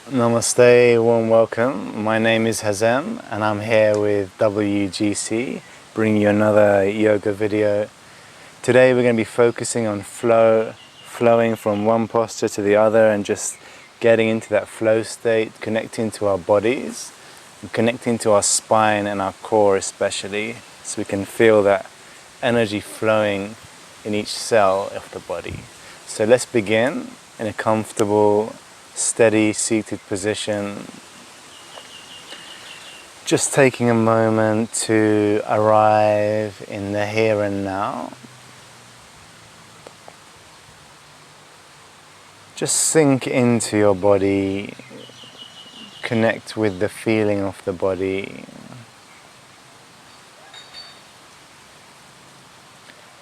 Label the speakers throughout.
Speaker 1: Namaste, warm welcome. My name is Hazam and I'm here with WGC, bringing you another yoga video. Today we're going to be focusing on flowing from one posture to the other and just getting into that flow state, connecting to our bodies, and connecting to our spine and our core especially, so we can feel that energy flowing in each cell of the body. So let's begin in a comfortable, steady seated position, just taking a moment to arrive in the here and now. Just sink into your body, connect with the feeling of the body,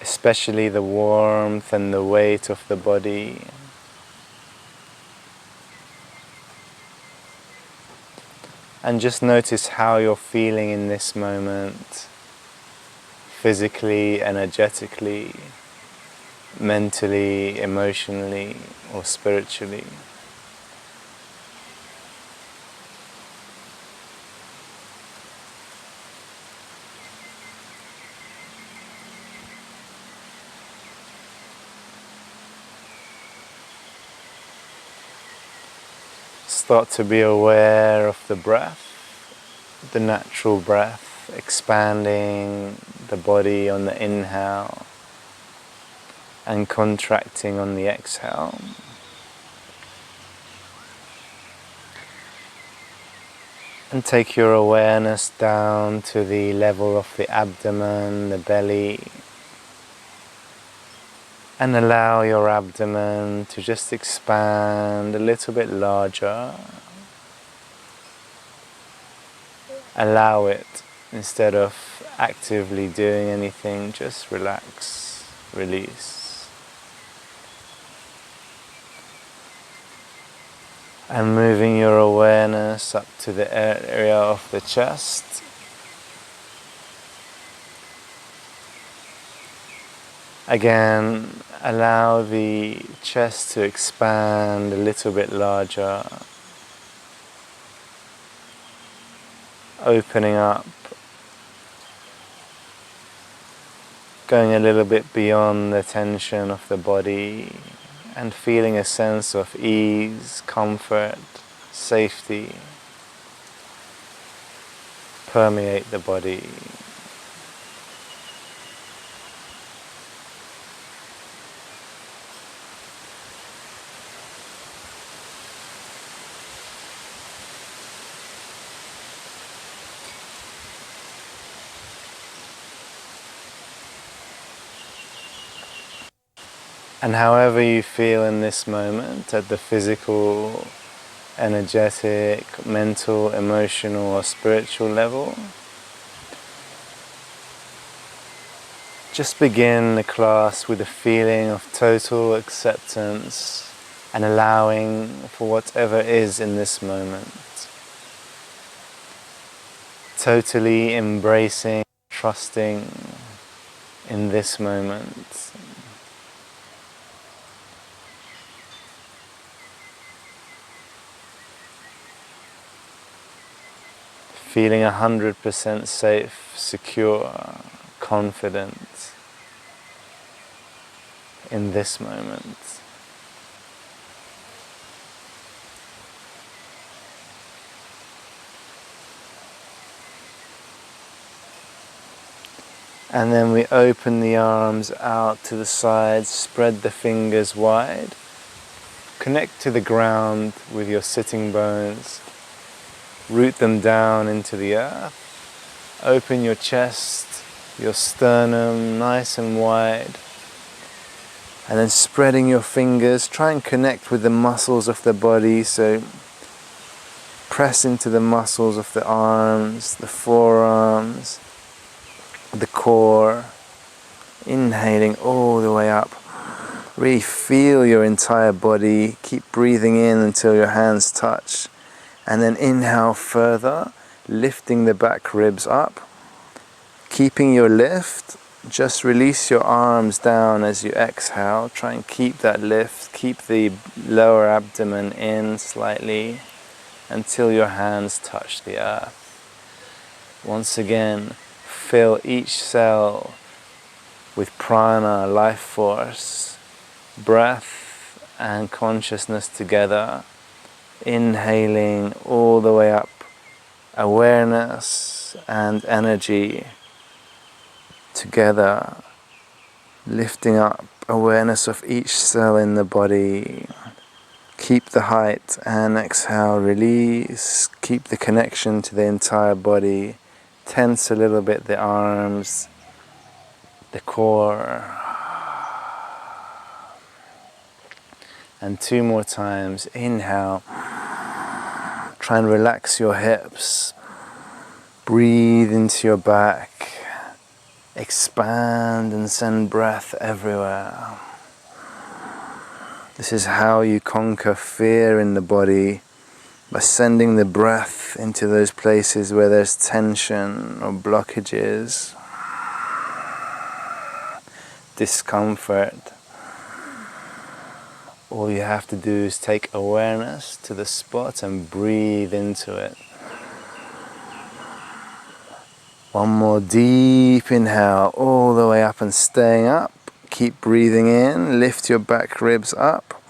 Speaker 1: especially the warmth and the weight of the body. And just notice how you're feeling in this moment, physically, energetically, mentally, emotionally, or spiritually. Start to be aware of the breath, the natural breath, expanding the body on the inhale and contracting on the exhale. And take your awareness down to the level of the abdomen, the belly, and allow your abdomen to just expand a little bit larger. Allow it, instead of actively doing anything, just relax, release. And moving your awareness up to the area of the chest. Again, allow the chest to expand a little bit larger, opening up, going a little bit beyond the tension of the body and feeling a sense of ease, comfort, safety permeate the body. And however you feel in this moment, at the physical, energetic, mental, emotional or spiritual level, just begin the class with a feeling of total acceptance and allowing for whatever is in this moment. Totally embracing, trusting in this moment. Feeling 100% safe, secure, confident in this moment. And then we open the arms out to the sides, spread the fingers wide, connect to the ground with your sitting bones. Root them down into the earth. Open your chest, your sternum nice and wide. And then spreading your fingers, try and connect with the muscles of the body. So press into the muscles of the arms, the forearms, the core. Inhaling all the way up. Really feel your entire body. Keep breathing in until your hands touch. And then inhale further, lifting the back ribs up. Keeping your lift, just release your arms down as you exhale. Try and keep that lift, keep the lower abdomen in slightly. until your hands touch the earth. Once again, fill each cell with prana, life force, breath and consciousness together, inhaling all the way up, awareness and energy together, lifting up awareness of each cell in the body. Keep the height and exhale, release, keep the connection to the entire body, tense a little bit the arms, the core. And 2 more times. Inhale. Try and relax your hips. Breathe into your back. Expand and send breath everywhere. This is how you conquer fear in the body, by sending the breath into those places where there's tension or blockages, discomfort. All you have to do is take awareness to the spot and breathe into it. One more deep inhale, all the way up and staying up. Keep breathing in, lift your back ribs up.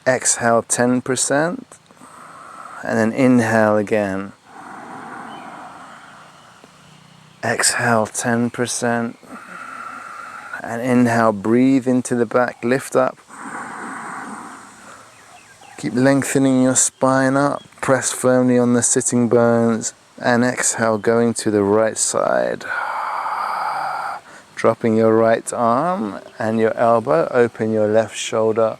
Speaker 1: Exhale 10%, and then inhale again. Exhale 10%, and inhale, breathe into the back, lift up. Keep lengthening your spine up, press firmly on the sitting bones, and exhale, going to the right side. Dropping your right arm and your elbow, open your left shoulder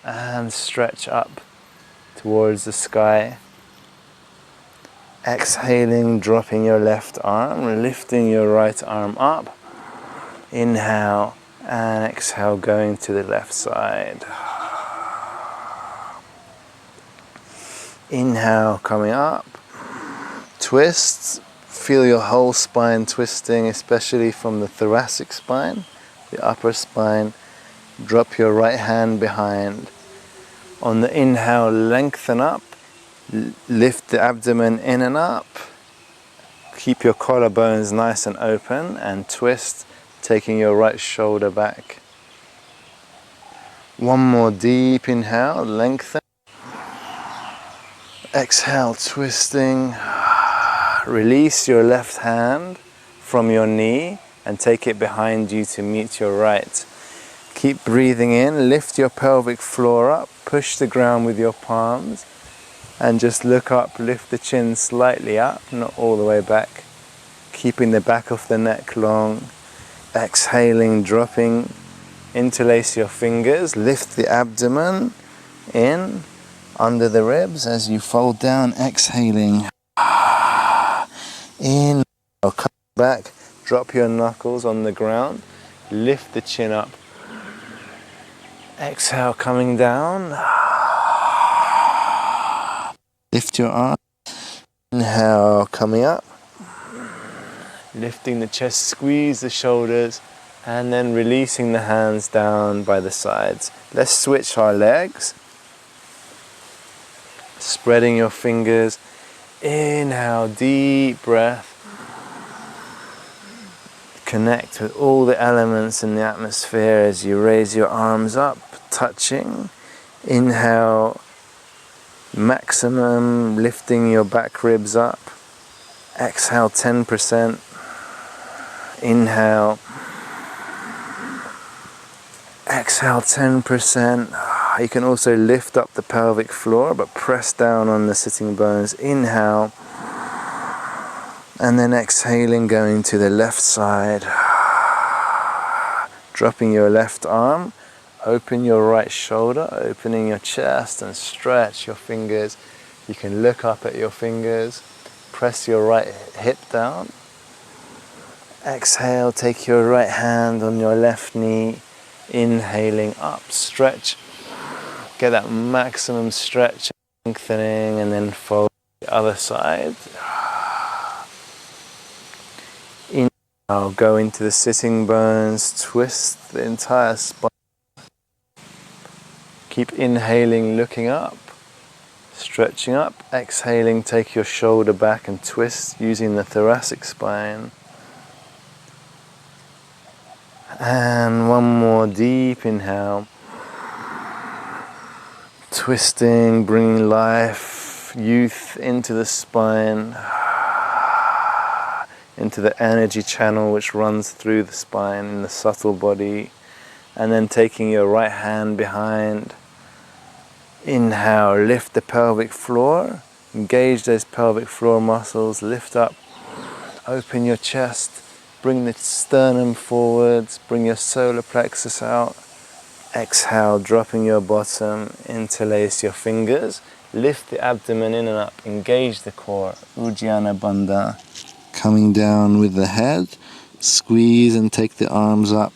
Speaker 1: and stretch up towards the sky. Exhaling, dropping your left arm, lifting your right arm up. Inhale and exhale, going to the left side. Inhale, coming up. Twists. Feel your whole spine twisting, especially from the thoracic spine, the upper spine. Drop your right hand behind. On the inhale, lengthen up. Lift the abdomen in and up. Keep your collarbones nice and open and twist, taking your right shoulder back. One more deep inhale, lengthen. Exhale, twisting. Release your left hand from your knee and take it behind you to meet your right. Keep breathing in, lift your pelvic floor up, push the ground with your palms, and just look up, lift the chin slightly up, not all the way back. Keeping the back of the neck long. Exhaling, dropping, interlace your fingers, lift the abdomen in, under the ribs as you fold down, exhaling. In, come back, drop your knuckles on the ground, lift the chin up. Exhale, coming down. Lift your arm. Inhale, coming up. Lifting the chest, squeeze the shoulders, and then releasing the hands down by the sides. Let's switch our legs. Spreading your fingers. Inhale, deep breath. Connect with all the elements in the atmosphere as you raise your arms up, touching. Inhale, maximum, lifting your back ribs up. Exhale 10%. Inhale. Exhale 10%. You can also lift up the pelvic floor, but press down on the sitting bones. Inhale. And then exhaling, going to the left side. Dropping your left arm. Open your right shoulder, opening your chest and stretch your fingers. You can look up at your fingers. Press your right hip down. Exhale, take your right hand on your left knee. Inhaling up, stretch. Get that maximum stretch, lengthening, and then fold the other side. Inhale, go into the sitting bones, twist the entire spine. Keep inhaling, looking up. Stretching up, exhaling, take your shoulder back and twist using the thoracic spine. And one more deep inhale. Twisting, bringing life, youth into the spine, into the energy channel which runs through the spine in the subtle body. And then taking your right hand behind. Inhale, lift the pelvic floor, engage those pelvic floor muscles, lift up, open your chest, bring the sternum forwards, bring your solar plexus out. Exhale, dropping your bottom, interlace your fingers, lift the abdomen in and up, engage the core, Ujjana Bandha. Coming down with the head, squeeze and take the arms up.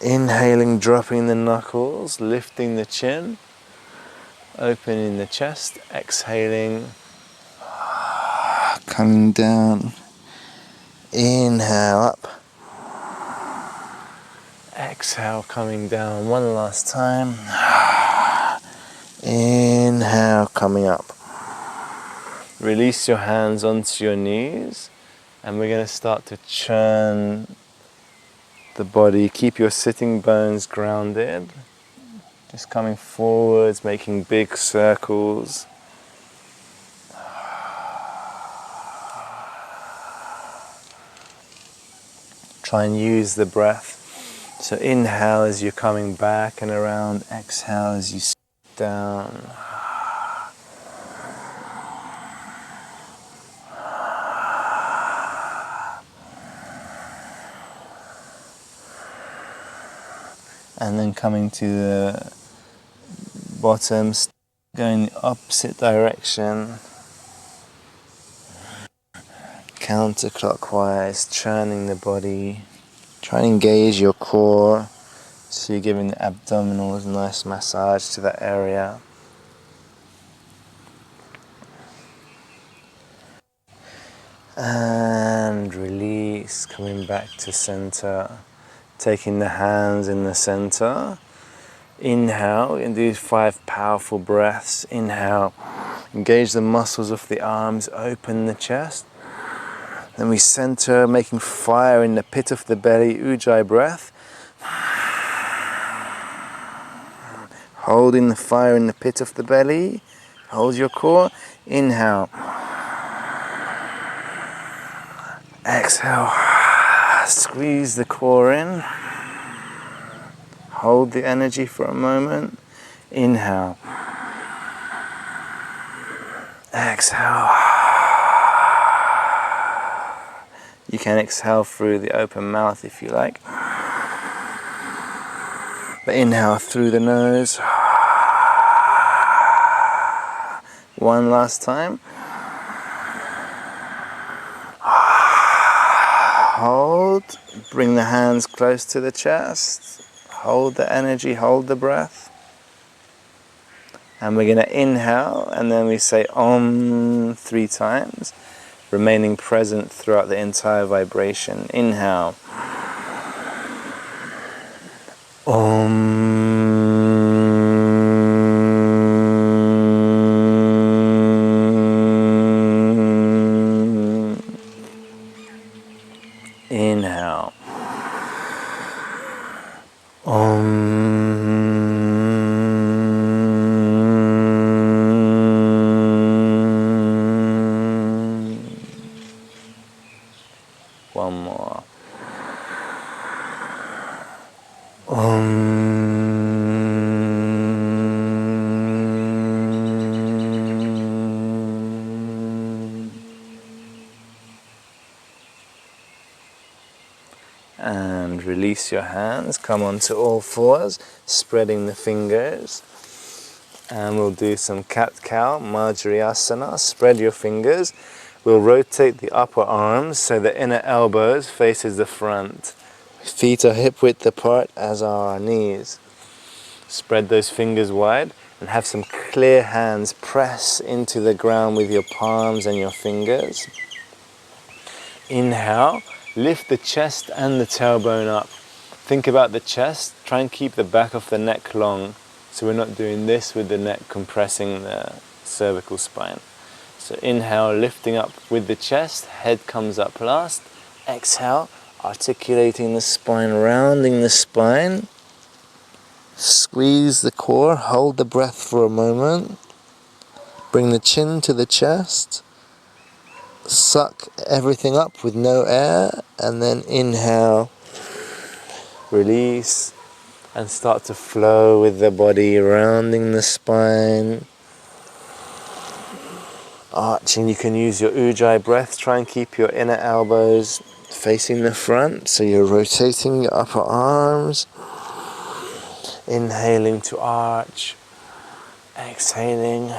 Speaker 1: Inhaling, dropping the knuckles, lifting the chin, opening the chest, exhaling, coming down, inhale up, exhale, coming down one last time, inhale, coming up. Release your hands onto your knees, and we're going to start to churn the body. Keep your sitting bones grounded. Just coming forwards, making big circles. Try and use the breath. So inhale as you're coming back and around. Exhale as you sit down. And then coming to the bottom, going the opposite direction, counterclockwise, churning the body. Try and engage your core, so you're giving the abdominals a nice massage to that area. And release, coming back to center. Taking the hands in the center. Inhale, and do 5 powerful breaths. Inhale, engage the muscles of the arms, open the chest. Then we center, making fire in the pit of the belly, Ujjayi breath. Holding the fire in the pit of the belly. Hold your core. Inhale. Exhale. Squeeze the core in. Hold the energy for a moment. Inhale. Exhale. You can exhale through the open mouth if you like. But inhale through the nose. One last time. Hold. Bring the hands close to the chest. Hold the energy, hold the breath. And we're going to inhale, and then we say Om 3 times, remaining present throughout the entire vibration. Inhale. Om. Inhale. Om. One more. Om. And release your hands, come onto all fours, spreading the fingers. And we'll do some cat-cow, Marjariasana. Spread your fingers. We'll rotate the upper arms so the inner elbows faces the front. Feet are hip-width apart, as are our knees. Spread those fingers wide and have some clear hands. Press into the ground with your palms and your fingers. Inhale. Lift the chest and the tailbone up. Think about the chest. Try and keep the back of the neck long. So we're not doing this with the neck compressing the cervical spine. So inhale, lifting up with the chest, head comes up last. Exhale, articulating the spine, rounding the spine. Squeeze the core, hold the breath for a moment. Bring the chin to the chest. Suck everything up with no air, and then inhale, release, and start to flow with the body, rounding the spine. Arching, you can use your Ujjayi breath, try and keep your inner elbows facing the front, so you're rotating your upper arms. Inhaling to arch, exhaling.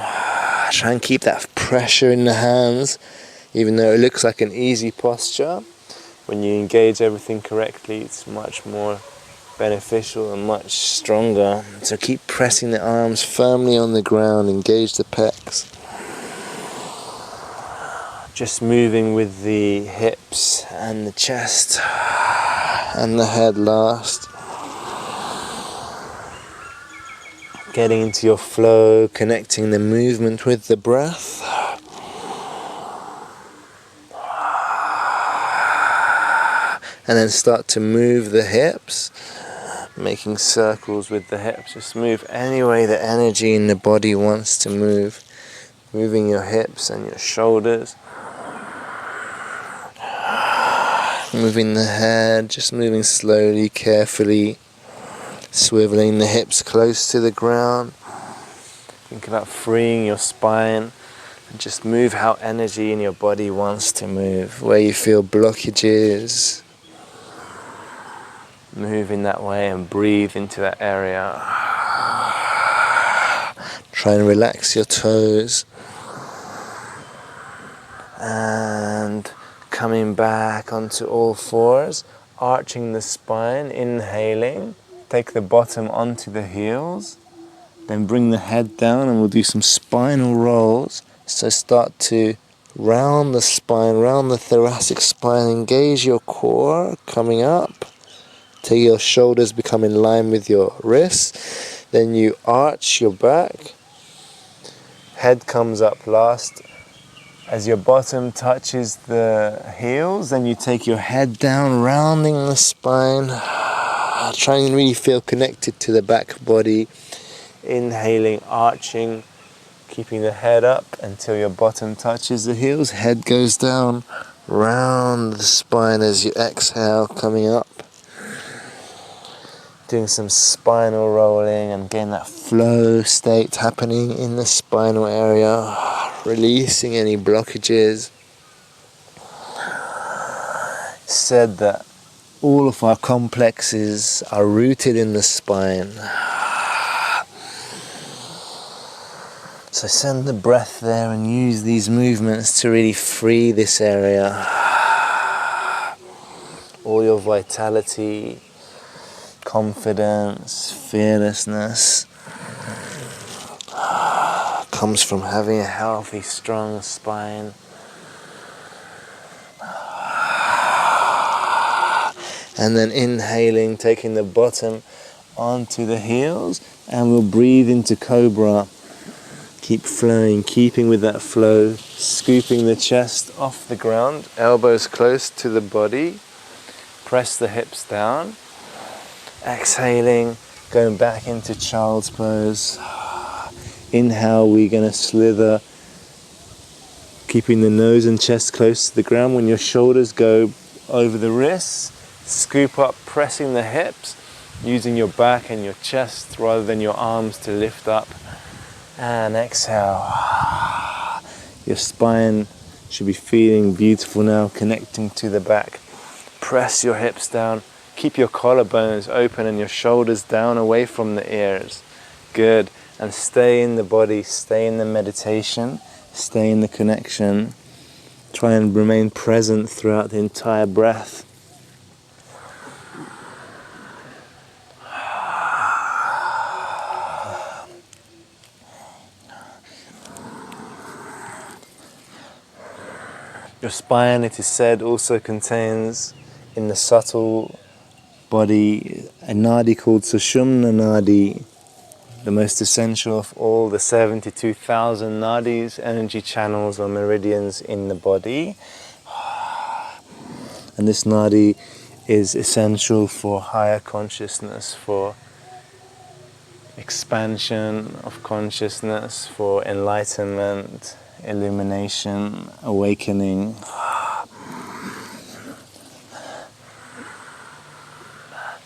Speaker 1: Try and keep that pressure in the hands, even though it looks like an easy posture. When you engage everything correctly, it's much more beneficial and much stronger. So keep pressing the arms firmly on the ground, engage the pecs. Just moving with the hips and the chest and the head last. Getting into your flow, connecting the movement with the breath. And then start to move the hips, making circles with the hips. Just move any way the energy in the body wants to move. Moving your hips and your shoulders. Moving the head, just moving slowly, carefully. Swiveling the hips close to the ground. Think about freeing your spine. And just move how energy in your body wants to move. Where you feel blockages. Move in that way and breathe into that area. Try and relax your toes. And coming back onto all fours. Arching the spine, inhaling. Take the bottom onto the heels, then bring the head down and we'll do some spinal rolls. So start to round the spine, round the thoracic spine, engage your core, coming up, till your shoulders become in line with your wrists. Then you arch your back, head comes up last. As your bottom touches the heels, then you take your head down, rounding the spine. Try and really feel connected to the back body. Inhaling, arching, keeping the head up until your bottom touches the heels. Head goes down, round the spine as you exhale, coming up. Doing some spinal rolling and getting that flow state happening in the spinal area. Releasing any blockages. Said that all of our complexes are rooted in the spine. So send the breath there and use these movements to really free this area. All your vitality, confidence, fearlessness comes from having a healthy, strong spine. And then inhaling, taking the bottom onto the heels, and we'll breathe into Cobra. Keep flowing, keeping with that flow, scooping the chest off the ground, elbows close to the body, press the hips down, exhaling, going back into child's pose. Inhale, we're going to slither, keeping the nose and chest close to the ground. When your shoulders go over the wrists, scoop up, pressing the hips, using your back and your chest rather than your arms to lift up. And exhale. Your spine should be feeling beautiful now, connecting to the back. Press your hips down. Keep your collarbones open and your shoulders down away from the ears. Good. And stay in the body, stay in the meditation, stay in the connection. Try and remain present throughout the entire breath. Your spine, it is said, also contains in the subtle body a nadi called Sushumna Nadi. the most essential of all the 72,000 nadis, energy channels or meridians in the body. And this nadi is essential for higher consciousness, for expansion of consciousness, for enlightenment, illumination, awakening.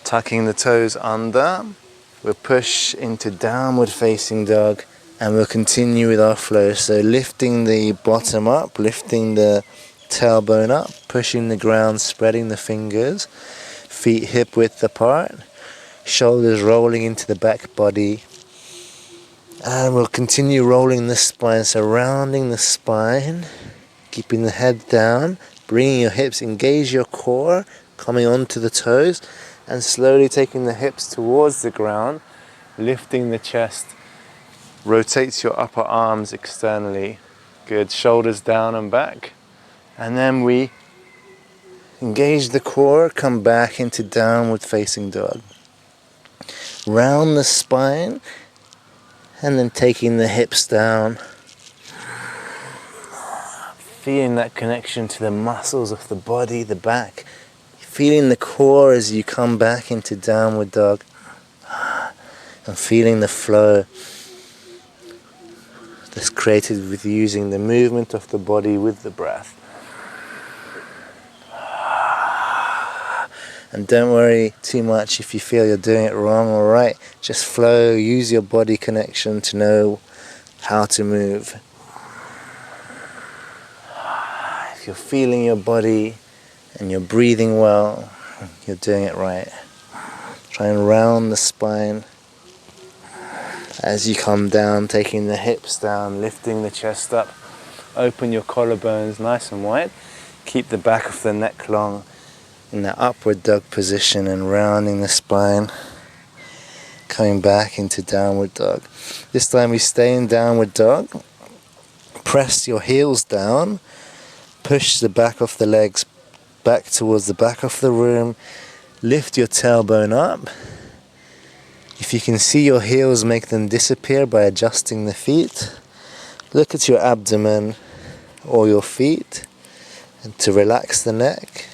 Speaker 1: Tucking the toes under, we'll push into downward facing dog, and we'll continue with our flow. So lifting the bottom up, lifting the tailbone up, pushing the ground, spreading the fingers, feet hip width apart, shoulders rolling into the back body, and we'll continue rolling the spine, surrounding the spine, keeping the head down, bringing your hips, engage your core, coming onto the toes, and slowly taking the hips towards the ground, lifting the chest, rotates your upper arms externally, good, shoulders down and back, and then we engage the core, come back into downward facing dog. Round the spine, and then taking the hips down. Feeling that connection to the muscles of the body, the back. Feeling the core as you come back into downward dog. And feeling the flow that's created with using the movement of the body with the breath. And don't worry too much if you feel you're doing it wrong or right. Just flow, use your body connection to know how to move. If you're feeling your body and you're breathing well, you're doing it right. Try and round the spine as you come down, taking the hips down, lifting the chest up. Open your collarbones nice and wide. Keep the back of the neck long in that upward dog position and rounding the spine, coming back into downward dog. This time we stay in downward dog. Press your heels down, push the back of the legs back towards the back of the room, lift your tailbone up. If you can see your heels, make them disappear by adjusting the feet. Look at your abdomen or your feet, and to relax the neck.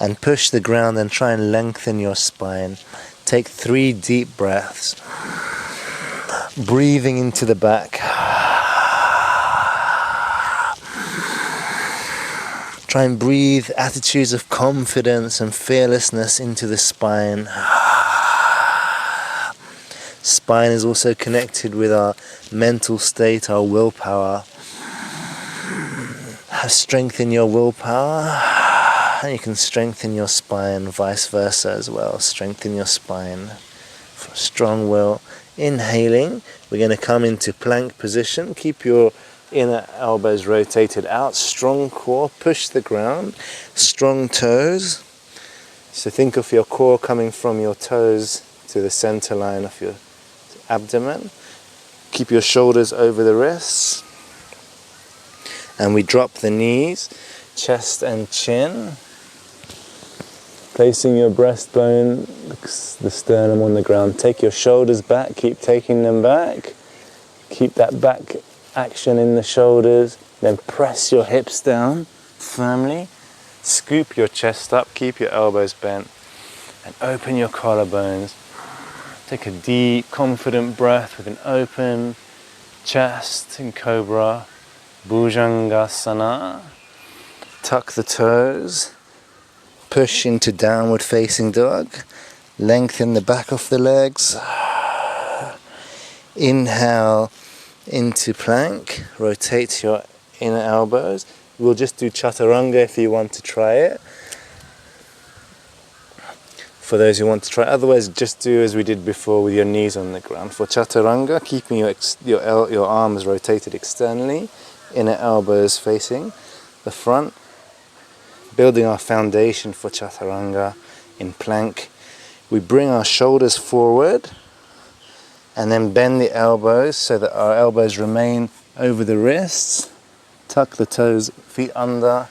Speaker 1: And push the ground and try and lengthen your spine. Take 3 deep breaths. Breathing into the back. Try and breathe attitudes of confidence and fearlessness into the spine. Spine is also connected with our mental state, our willpower. Have strength in your willpower. And you can strengthen your spine, vice versa as well. Strengthen your spine for strong will. Inhaling, we're going to come into plank position. Keep your inner elbows rotated out. Strong core, push the ground. Strong toes. So think of your core coming from your toes to the center line of your abdomen. Keep your shoulders over the wrists. And we drop the knees, chest and chin. Placing your breastbone, the sternum on the ground. Take your shoulders back, keep taking them back. Keep that back action in the shoulders. Then press your hips down firmly. Scoop your chest up, keep your elbows bent. And open your collarbones. Take a deep, confident breath with an open chest in Cobra. Bhujangasana. Tuck the toes. Push into downward facing dog. Lengthen the back of the legs. Inhale into plank. Rotate your inner elbows. We'll just do chaturanga if you want to try it. For those who want to try, otherwise just do as we did before with your knees on the ground. For chaturanga, keeping your arms rotated externally, inner elbows facing the front. Building our foundation for chaturanga in plank. We bring our shoulders forward and then bend the elbows so that our elbows remain over the wrists. Tuck the toes, feet under,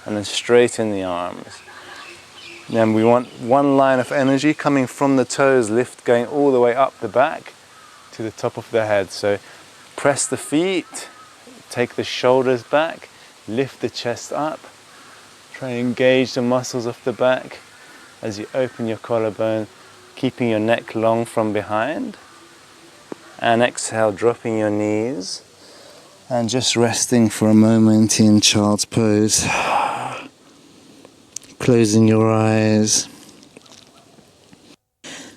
Speaker 1: and then straighten the arms. Then we want one line of energy coming from the toes, lift going all the way up the back to the top of the head. So press the feet, take the shoulders back, lift the chest up, try and engage the muscles of the back as you open your collarbone, keeping your neck long from behind. And exhale, dropping your knees and just resting for a moment in child's pose. Closing your eyes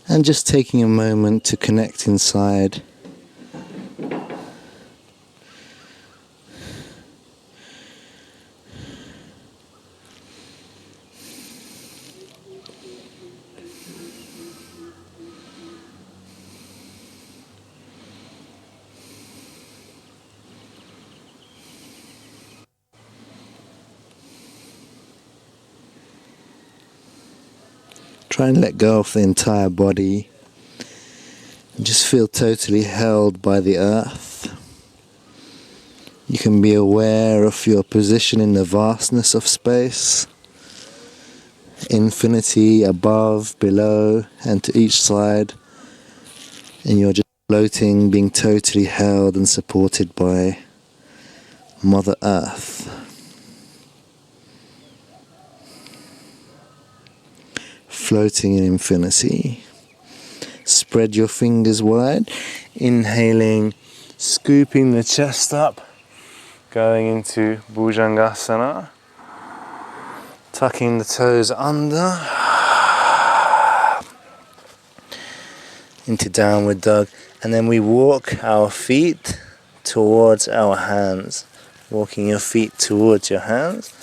Speaker 1: and just taking a moment to connect inside. Try and let go of the entire body and just feel totally held by the earth. You can be aware of your position in the vastness of space, infinity above, below, and to each side, and you're just floating, being totally held and supported by Mother Earth. Floating in infinity. Spread your fingers wide, inhaling, scooping the chest up, going into Bhujangasana, tucking the toes under, into downward dog, and then we walk our feet towards our hands, walking your feet towards your hands.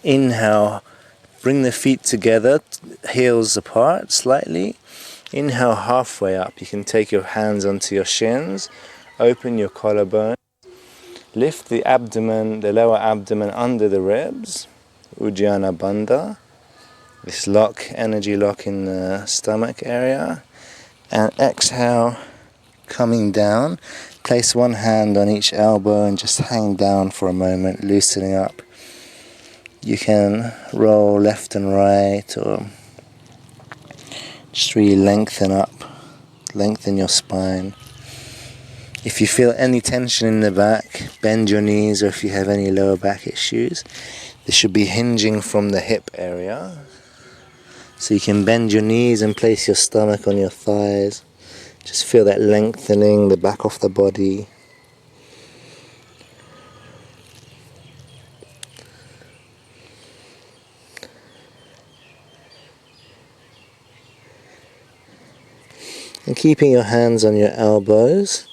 Speaker 1: Inhale, bring the feet together, heels apart slightly. Inhale halfway up. You can take your hands onto your shins, open your collarbone, lift the abdomen, the lower abdomen under the ribs, Ujjana Bandha, this lock, energy lock in the stomach area. And exhale, coming down. Place one hand on each elbow and just hang down for a moment, loosening up. You can roll left and right, or just really lengthen up, lengthen your spine. If you feel any tension in the back, bend your knees, or if you have any lower back issues, this should be hinging from the hip area. So you can bend your knees and place your stomach on your thighs. Just feel that lengthening the back of the body. And keeping your hands on your elbows,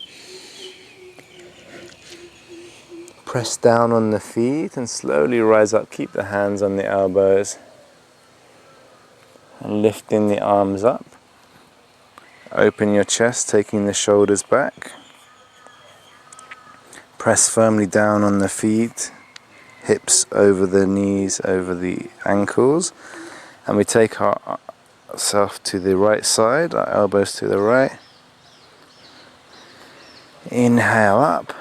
Speaker 1: press down on the feet and slowly rise up. Keep the hands on the elbows and lifting the arms up. Open your chest, taking the shoulders back. Press firmly down on the feet, hips over the knees, over the ankles, and we take ourselves to the right side, our elbows to the right. Inhale up,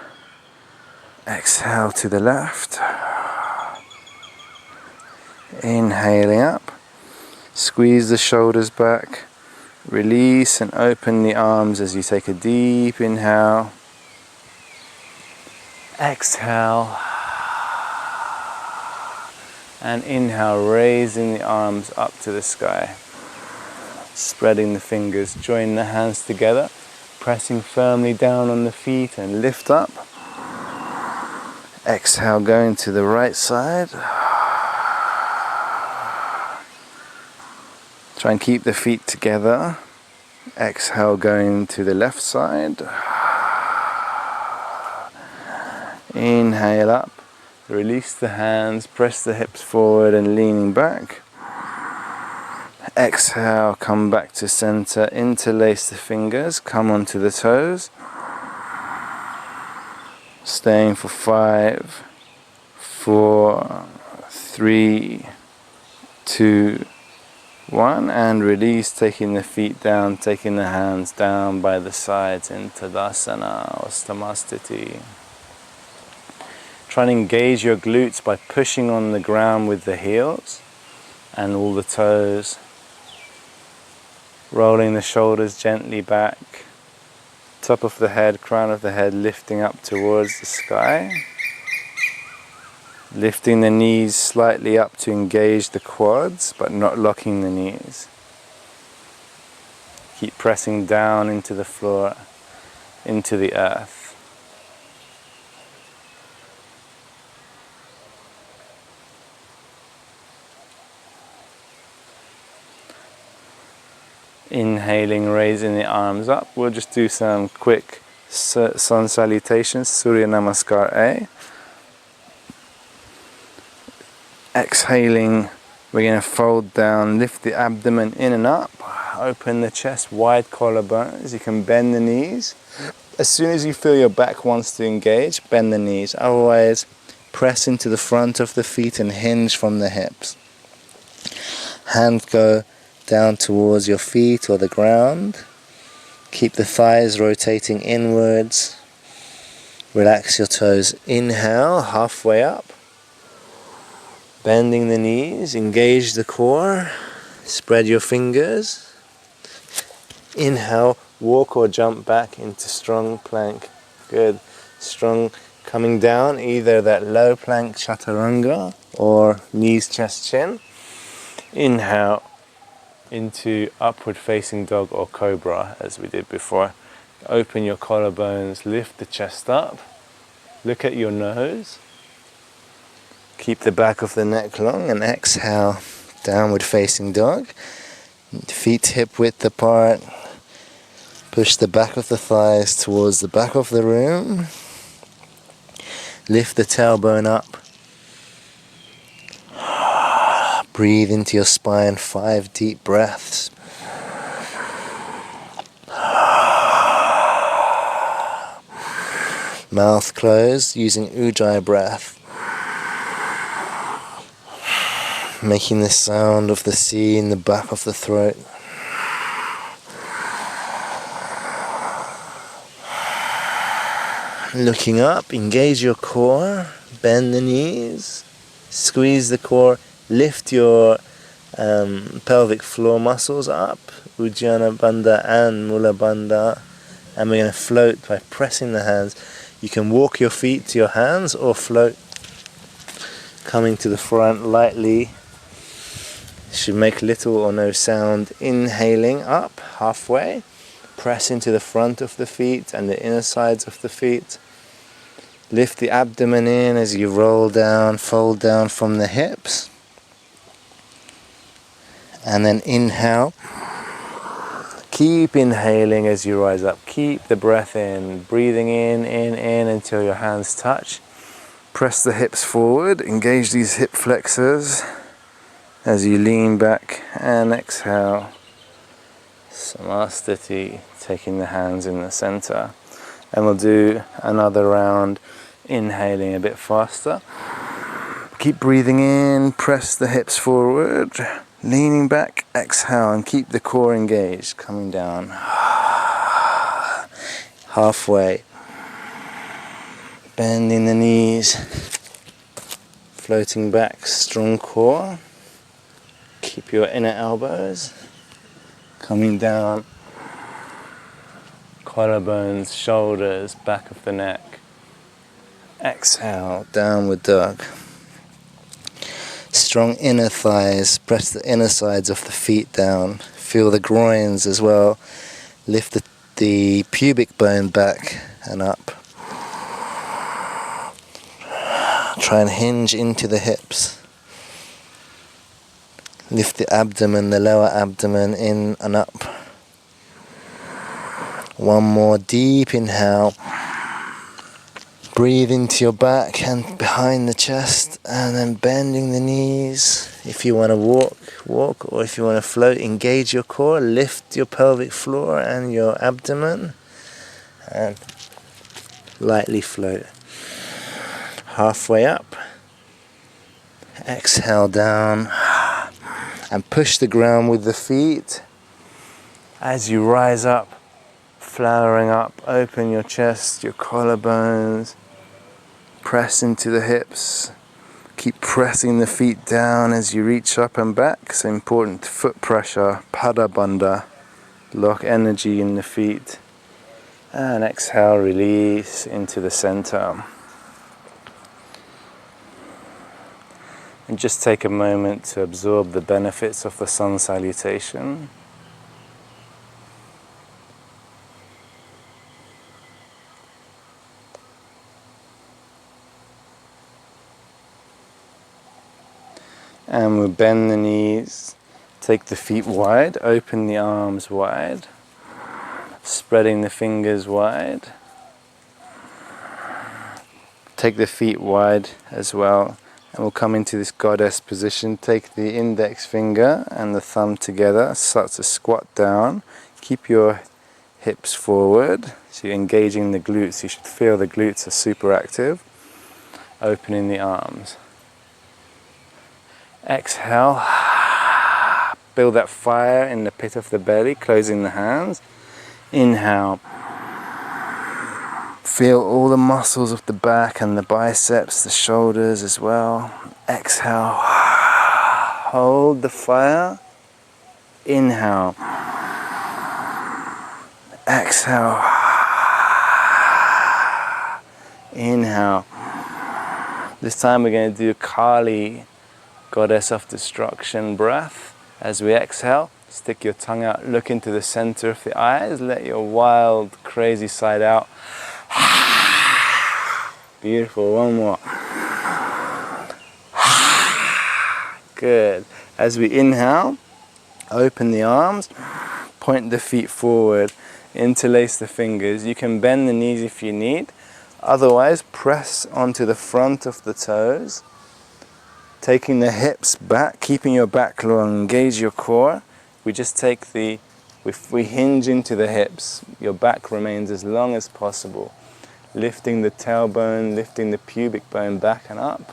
Speaker 1: exhale to the left. Inhaling up, squeeze the shoulders back, release and open the arms as you take a deep inhale. Exhale. And inhale, raising the arms up to the sky. Spreading the fingers, join the hands together, pressing firmly down on the feet and lift up. Exhale, going to the right side. Try and keep the feet together. Exhale, going to the left side. Inhale up. Release the hands, press the hips forward and leaning back. Exhale, come back to center, interlace the fingers, come onto the toes. Staying for 5, 4, 3, 2, 1, and release, taking the feet down, taking the hands down by the sides into Tadasana or Stamastiti. Try and engage your glutes by pushing on the ground with the heels and all the toes. Rolling the shoulders gently back. Top of the head, crown of the head lifting up towards the sky. Lifting the knees slightly up to engage the quads, but not locking the knees. Keep pressing down into the floor, into the earth. Inhaling, raising the arms up. We'll just do some quick sun salutations, Surya Namaskar A. Exhaling, we're going to fold down, lift the abdomen in and up, open the chest, wide collarbones. You can bend the knees. As soon as you feel your back wants to engage, bend the knees. Otherwise, press into the front of the feet and hinge from the hips. Hands go down towards your feet or the ground. Keep the thighs rotating inwards. Relax your toes. Inhale, halfway up. Bending the knees, engage the core. Spread your fingers. Inhale, walk or jump back into strong plank. Good. Strong coming down, either that low plank chaturanga or knees, chest, chin. Inhale into upward facing dog or cobra as we did before. Open your collarbones, lift the chest up, look at your nose, keep the back of the neck long, and exhale, downward facing dog. Feet hip width apart, push the back of the thighs towards the back of the room, lift the tailbone up. Breathe into your spine, 5 deep breaths. Mouth closed, using Ujjayi breath. Making the sound of the sea in the back of the throat. Looking up, engage your core, bend the knees, squeeze the core. Lift your pelvic floor muscles up, Ujjana Bandha and Mula Bandha, and we're going to float by pressing the hands. You can walk your feet to your hands or float, coming to the front lightly. Should make little or no sound. Inhaling up, halfway, press into the front of the feet and the inner sides of the feet. Lift the abdomen in as you roll down, fold down from the hips. And then inhale. Keep inhaling as you rise up. Keep the breath in. Breathing in until your hands touch. Press the hips forward. Engage these hip flexors as you lean back and exhale. Samastiti, taking the hands in the center. And we'll do another round, inhaling a bit faster. Keep breathing in. Press the hips forward. Leaning back, exhale, and keep the core engaged, coming down. Halfway. Bending the knees. Floating back, strong core. Keep your inner elbows. Coming down. Collarbones, shoulders, back of the neck. Exhale, downward dog. Strong inner thighs, press the inner sides of the feet down. Feel the groins as well. Lift the pubic bone back and up. Try and hinge into the hips. Lift the abdomen, the lower abdomen in and up. One more deep inhale. Breathe into your back and behind the chest, and then bending the knees. If you want to walk, or if you want to float, engage your core, lift your pelvic floor and your abdomen, and lightly float. Halfway up, exhale down, and push the ground with the feet. As you rise up, flowering up, open your chest, your collarbones. Press into the hips. Keep pressing the feet down as you reach up and back. So important foot pressure, pada bandha. Lock energy in the feet. And exhale, release into the center. And just take a moment to absorb the benefits of the sun salutation. And we'll bend the knees, take the feet wide, open the arms wide, spreading the fingers wide. Take the feet wide as well, and we'll come into this goddess position. Take the index finger and the thumb together, start to squat down. Keep your hips forward, so you're engaging the glutes. You should feel the glutes are super active. Opening the arms. Exhale, build that fire in the pit of the belly, closing the hands. Inhale, feel all the muscles of the back and the biceps, the shoulders as well. Exhale, hold the fire. Inhale, exhale, inhale. This time we're going to do Kali, Goddess of Destruction breath. As we exhale, stick your tongue out, look into the center of the eyes, let your wild, crazy side out. Beautiful, one more. Good. As we inhale, open the arms, point the feet forward, interlace the fingers. You can bend the knees if you need. Otherwise, press onto the front of the toes. Taking the hips back, keeping your back long, engage your core. We just take we hinge into the hips. Your back remains as long as possible. Lifting the tailbone, lifting the pubic bone back and up.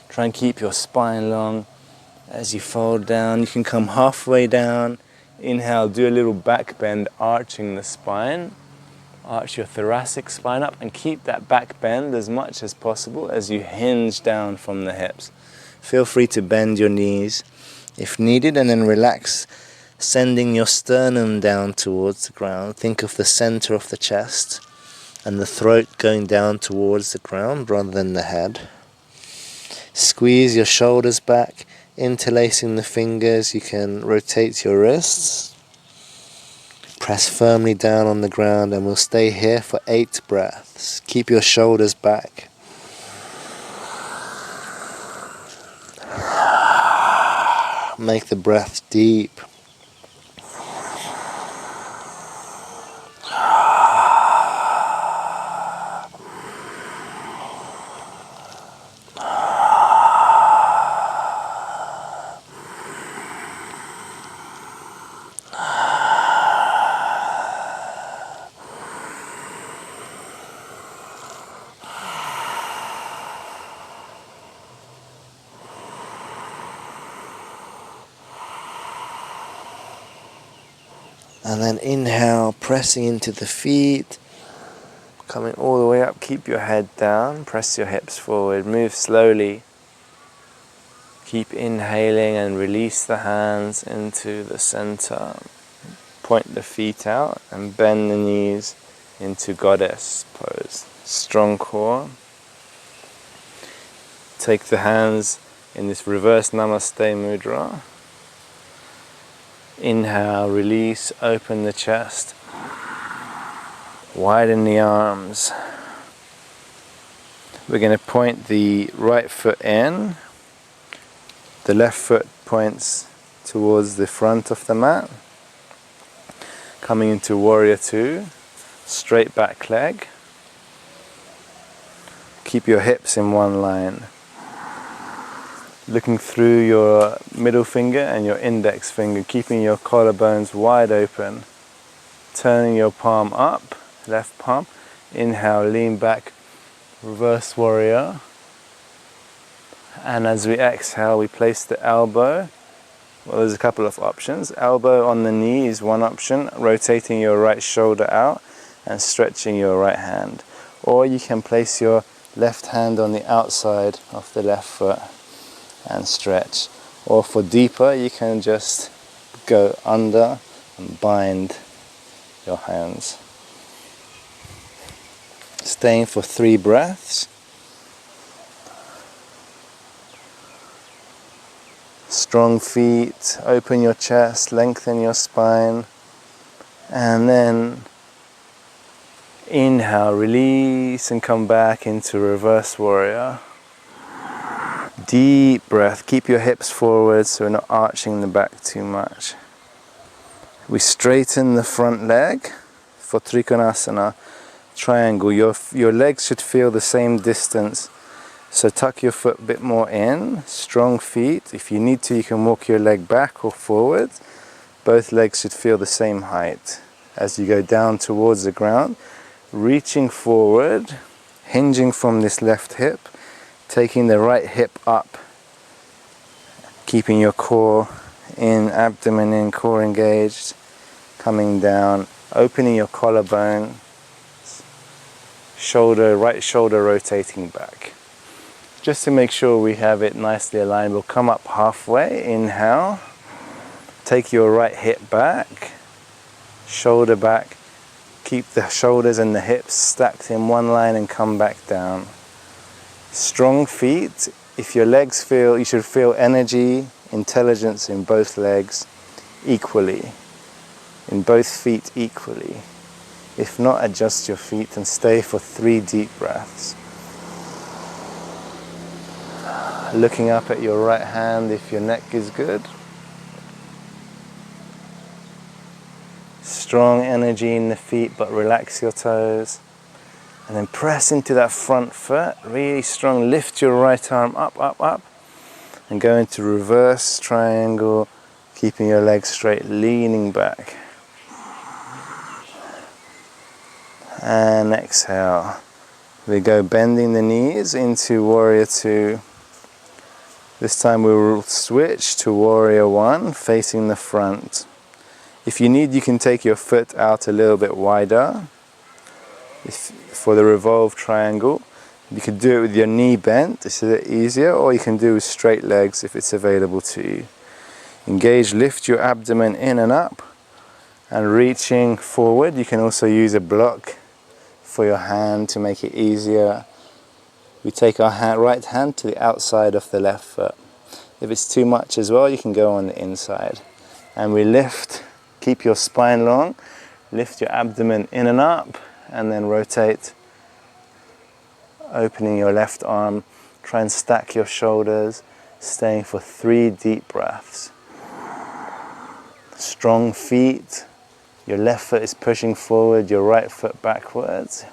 Speaker 1: Try and keep your spine long as you fold down. You can come halfway down. Inhale, do a little back bend, arching the spine. Arch your thoracic spine up and keep that back bend as much as possible as you hinge down from the hips. Feel free to bend your knees if needed, and then relax, sending your sternum down towards the ground. Think of the center of the chest and the throat going down towards the ground rather than the head. Squeeze your shoulders back, interlacing the fingers. You can rotate your wrists. Press firmly down on the ground, and we'll stay here for 8 breaths. Keep your shoulders back. Make the breath deep. And then inhale, pressing into the feet, coming all the way up. Keep your head down, press your hips forward, move slowly. Keep inhaling and release the hands into the center. Point the feet out and bend the knees into goddess pose. Strong core. Take the hands in this reverse namaste mudra. Inhale, release, open the chest, widen the arms. We're going to point the right foot in, the left foot points towards the front of the mat. Coming into warrior 2, straight back leg. Keep your hips in one line. Looking through your middle finger and your index finger, keeping your collarbones wide open. Turning your palm up, left palm. Inhale, lean back, reverse warrior. And as we exhale, we place the elbow. Well, there's a couple of options. Elbow on the knee is one option, rotating your right shoulder out and stretching your right hand. Or you can place your left hand on the outside of the left foot and stretch. Or for deeper, you can just go under and bind your hands. Staying for 3 breaths. Strong feet, open your chest, lengthen your spine, and then inhale, release and come back into reverse warrior. Deep breath, keep your hips forward so we're not arching the back too much. We straighten the front leg for Trikonasana, triangle. Your legs should feel the same distance. So tuck your foot a bit more in, strong feet. If you need to, you can walk your leg back or forward. Both legs should feel the same height. As you go down towards the ground, reaching forward, hinging from this left hip, taking the right hip up, keeping your core in, abdomen in, core engaged, coming down, opening your collarbone, right shoulder rotating back. Just to make sure we have it nicely aligned, we'll come up halfway, inhale, take your right hip back, shoulder back, keep the shoulders and the hips stacked in one line and come back down. Strong feet, if your legs feel, you should feel energy, intelligence in both legs equally, in both feet equally. If not, adjust your feet and stay for 3 deep breaths. Looking up at your right hand if your neck is good. Strong energy in the feet, but relax your toes. And then press into that front foot, really strong. Lift your right arm up, up, up. And go into reverse triangle, keeping your legs straight, leaning back. And exhale. We go bending the knees into Warrior 2. This time we will switch to Warrior 1, facing the front. If you need, you can take your foot out a little bit wider. For the revolved triangle, you could do it with your knee bent, this is a bit easier, or you can do with straight legs if it's available to you. Engage, lift your abdomen in and up, and reaching forward. You can also use a block for your hand to make it easier. We take our right hand to the outside of the left foot. If it's too much as well, you can go on the inside. And we lift, keep your spine long, lift your abdomen in and up, and then rotate, opening your left arm. Try and stack your shoulders, staying for 3 deep breaths. Strong feet, your left foot is pushing forward, your right foot backwards.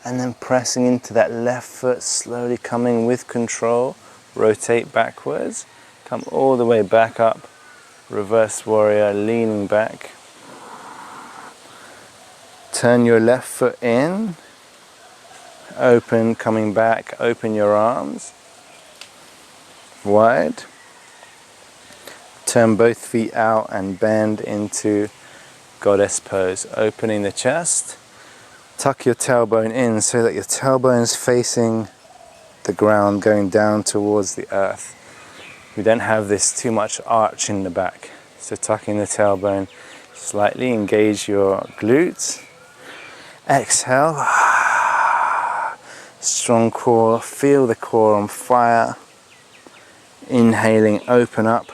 Speaker 1: And then pressing into that left foot, slowly coming with control, rotate backwards, come all the way back up, reverse warrior, leaning back. Turn your left foot in, open, coming back, open your arms, wide. Turn both feet out and bend into goddess pose, opening the chest. Tuck your tailbone in so that your tailbone is facing the ground, going down towards the earth. We don't have this too much arch in the back. So tucking the tailbone slightly, engage your glutes. Exhale. Strong core, feel the core on fire. Inhaling, open up.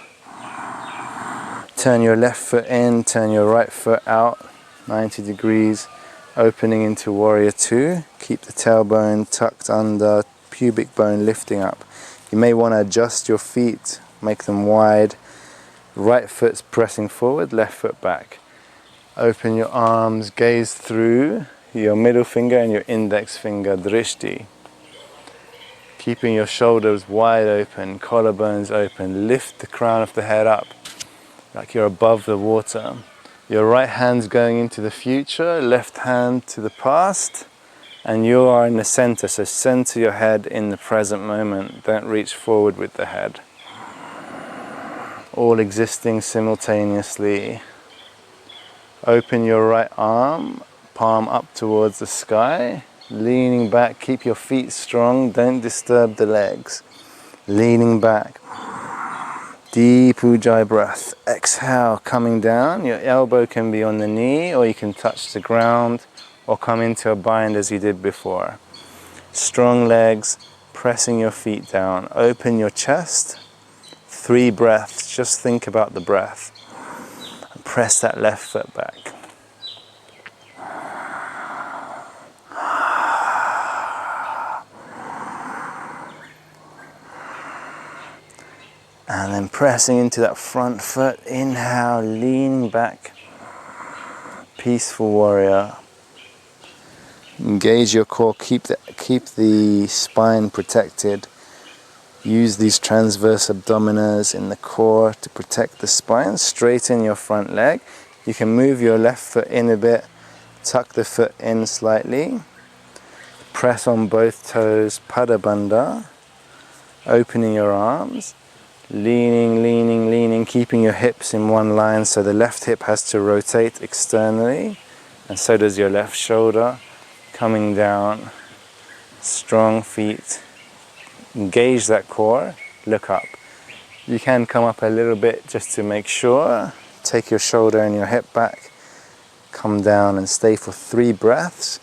Speaker 1: Turn your left foot in, turn your right foot out, 90 degrees. Opening into Warrior 2, keep the tailbone tucked under, pubic bone lifting up. You may want to adjust your feet, make them wide. Right foot's pressing forward, left foot back. Open your arms, gaze through your middle finger and your index finger, drishti. Keeping your shoulders wide open, collarbones open. Lift the crown of the head up, like you're above the water. Your right hand's going into the future, left hand to the past, and you are in the center, so center your head in the present moment. Don't reach forward with the head. all existing simultaneously. Open your right arm, palm up towards the sky, leaning back, keep your feet strong, don't disturb the legs. Leaning back, deep Ujjayi breath. Exhale, coming down, your elbow can be on the knee or you can touch the ground or come into a bind as you did before. Strong legs, pressing your feet down. Open your chest, 3 breaths, just think about the breath. And press that left foot back. And then pressing into that front foot, inhale, leaning back, peaceful warrior. Engage your core, keep the spine protected. Use these transverse abdominals in the core to protect the spine. Straighten your front leg. You can move your left foot in a bit, tuck the foot in slightly. Press on both toes, Pada Bandha. Opening your arms. Leaning, leaning, leaning, keeping your hips in one line so the left hip has to rotate externally, and so does your left shoulder. Coming down, strong feet, engage that core, look up. You can come up a little bit just to make sure. Take your shoulder and your hip back, come down and stay for 3 breaths.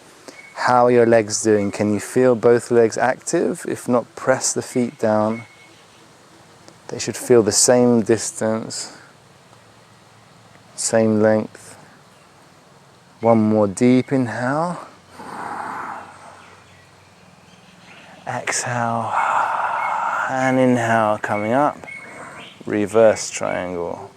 Speaker 1: How are your legs doing? Can you feel both legs active? If not, press the feet down. They should feel the same distance, same length. One more deep inhale. Exhale and inhale, coming up. Reverse triangle.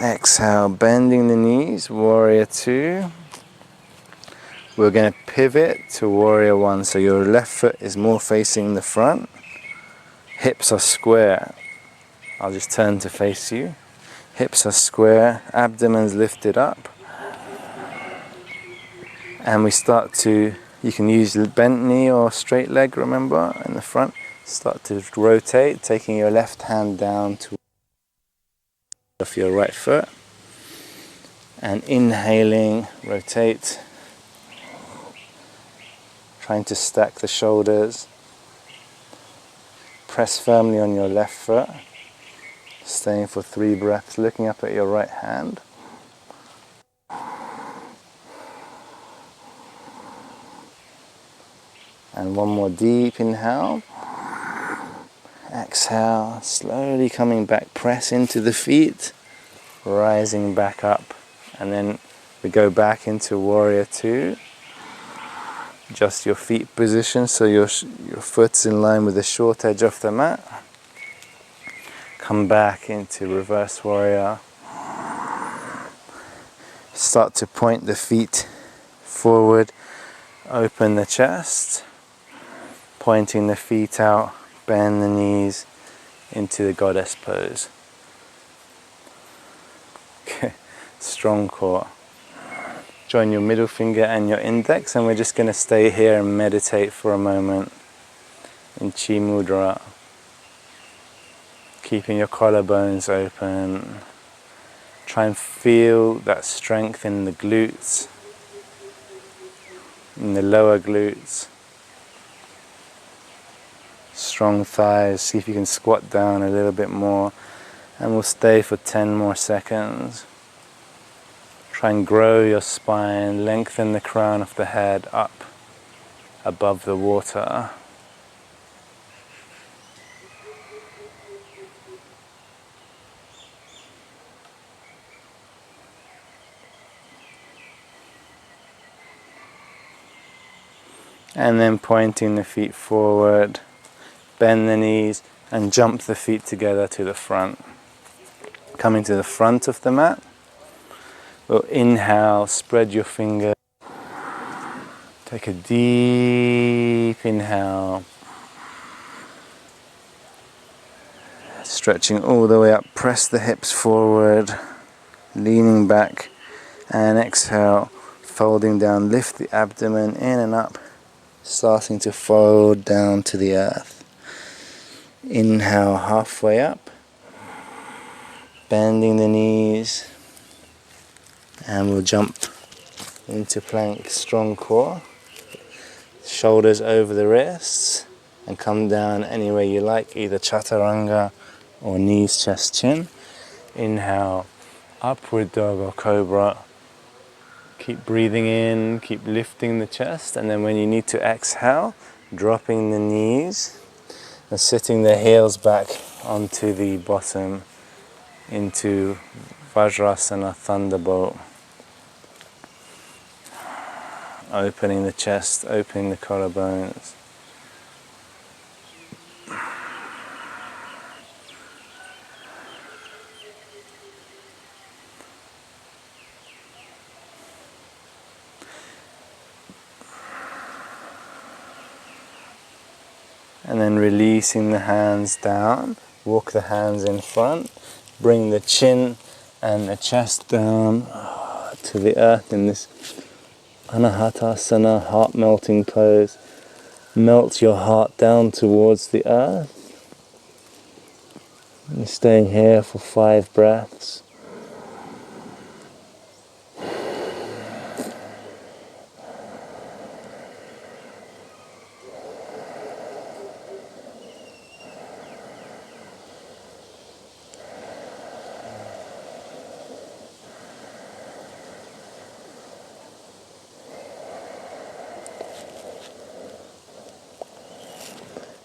Speaker 1: Exhale, bending the knees, warrior 2. We're going to pivot to warrior 1. So your left foot is more facing the front. Hips are square. I'll just turn to face you. Hips are square, abdomen's lifted up. And we start to, you can use bent knee or straight leg, remember, in the front. Start to rotate, taking your left hand down to off your right foot. And inhaling, rotate. Trying to stack the shoulders. Press firmly on your left foot. Staying for 3 breaths, looking up at your right hand. And one more deep inhale. Exhale, slowly coming back, press into the feet, rising back up. And then we go back into warrior 2. Adjust your feet position so your foot's in line with the short edge of the mat. Come back into reverse warrior. Start to point the feet forward, open the chest, pointing the feet out, bend the knees into the goddess pose. Okay. Strong core. Join your middle finger and your index, and we're just going to stay here and meditate for a moment in Chi Mudra. Keeping your collarbones open. Try and feel that strength in the glutes, in the lower glutes. Strong thighs. See if you can squat down a little bit more, and we'll stay for 10 more seconds. Try and grow your spine, lengthen the crown of the head up above the water. And then pointing the feet forward, bend the knees and jump the feet together to the front. Coming to the front of the mat. We'll inhale, spread your fingers. Take a deep inhale. Stretching all the way up, press the hips forward, leaning back, and exhale, folding down, lift the abdomen in and up, starting to fold down to the earth. Inhale halfway up, bending the knees, and we'll jump into plank, strong core, shoulders over the wrists, and come down any way you like, either chaturanga or knees, chest, chin. Inhale, upward dog or cobra. Keep breathing in, keep lifting the chest, and then when you need to exhale, dropping the knees and sitting the heels back onto the bottom into Vajrasana, Thunderbolt. Opening the chest, opening the collarbones. And then releasing the hands down, walk the hands in front, bring the chin and the chest down to the earth in this Anahatasana, heart melting pose. Melt your heart down towards the earth. And staying here for 5 breaths.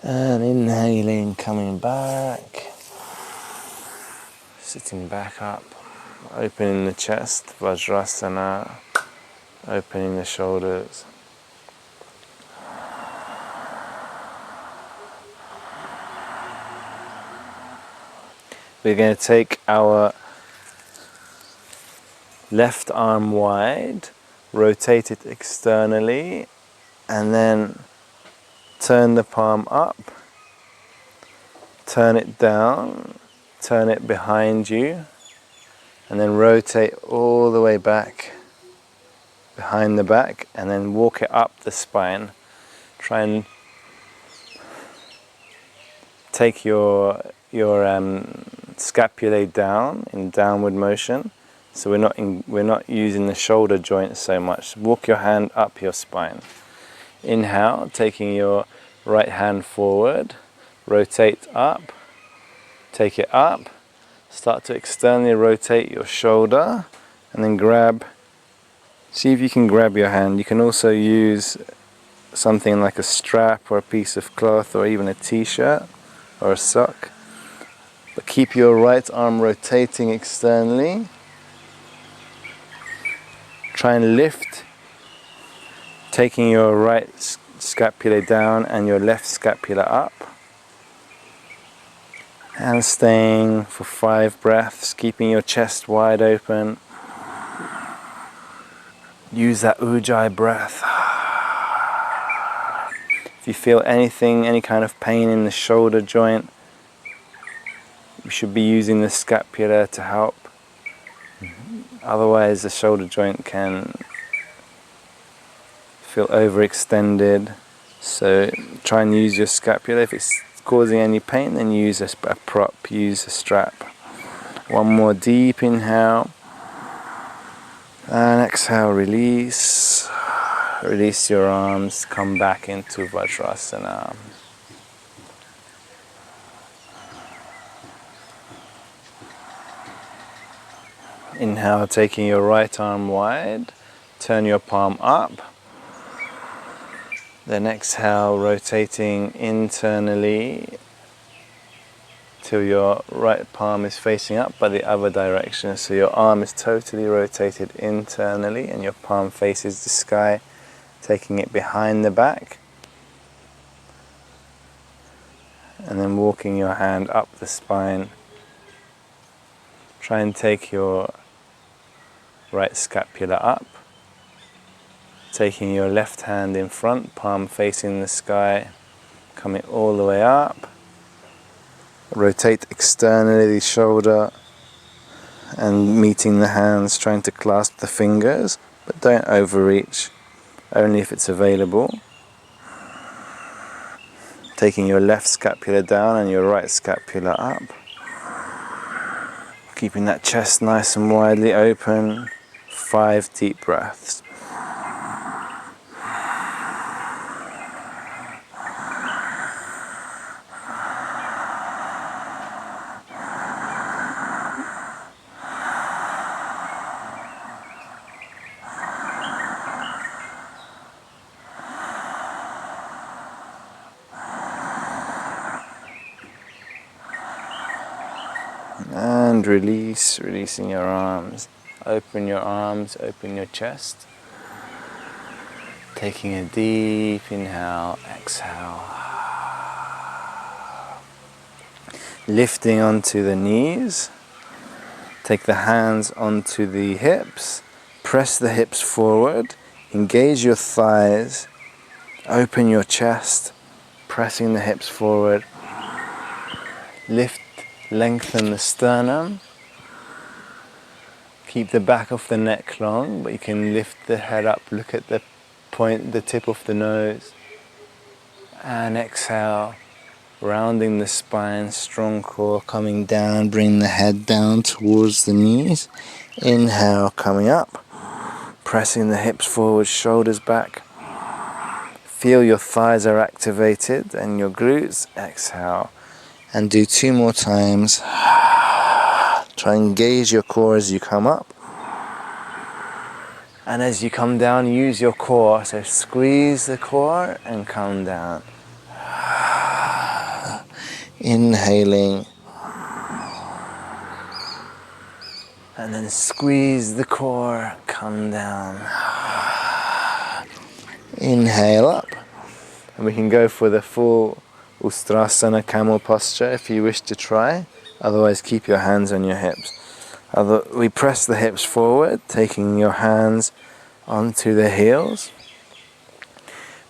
Speaker 1: And inhaling, coming back, sitting back up, opening the chest, Vajrasana, opening the shoulders. We're going to take our left arm wide, rotate it externally, and then turn the palm up, turn it down, turn it behind you, and then rotate all the way back behind the back, and then walk it up the spine. Try and take your scapulae down in downward motion, so we're not using the shoulder joint so much. Walk your hand up your spine. Inhale, taking your right hand forward, rotate up, take it up, start to externally rotate your shoulder, and then grab, see if you can grab your hand. You can also use something like a strap or a piece of cloth or even a t-shirt or a sock. But keep your right arm rotating externally. Try and lift, taking your right scapula down and your left scapula up. And staying for 5 breaths, keeping your chest wide open. Use that Ujjayi breath. If you feel anything, any kind of pain in the shoulder joint, you should be using the scapula to help. Otherwise the shoulder joint can feel overextended. So try and use your scapula. If it's causing any pain, then use a prop, use a strap. One more deep inhale. And exhale, release. Release your arms, come back into Vajrasana. Inhale, taking your right arm wide, turn your palm up. Then exhale, rotating internally till your right palm is facing up but the other direction. So your arm is totally rotated internally and your palm faces the sky, taking it behind the back. And then walking your hand up the spine. Try and take your right scapula up, taking your left hand in front, palm facing the sky, coming all the way up. Rotate externally the shoulder and meeting the hands, trying to clasp the fingers, but don't overreach, only if it's available. Taking your left scapula down and your right scapula up. Keeping that chest nice and widely open. 5 deep breaths. And release, releasing your arms. Open your arms, open your chest. Taking a deep inhale, exhale. Lifting onto the knees. Take the hands onto the hips. Press the hips forward. Engage your thighs. Open your chest. Pressing the hips forward. Lift, lengthen the sternum. Keep the back of the neck long, but you can lift the head up, look at the point, the tip of the nose. And exhale, rounding the spine, strong core coming down, bring the head down towards the knees. Inhale, coming up, pressing the hips forward, shoulders back. Feel your thighs are activated and your glutes. Exhale, and do 2 more times. Try and engage your core as you come up. And as you come down, use your core. So squeeze the core and come down. Inhaling. And then squeeze the core, come down. Inhale up. And we can go for the full Ustrasana Camel Posture if you wish to try. Otherwise, keep your hands on your hips. We press the hips forward, taking your hands onto the heels.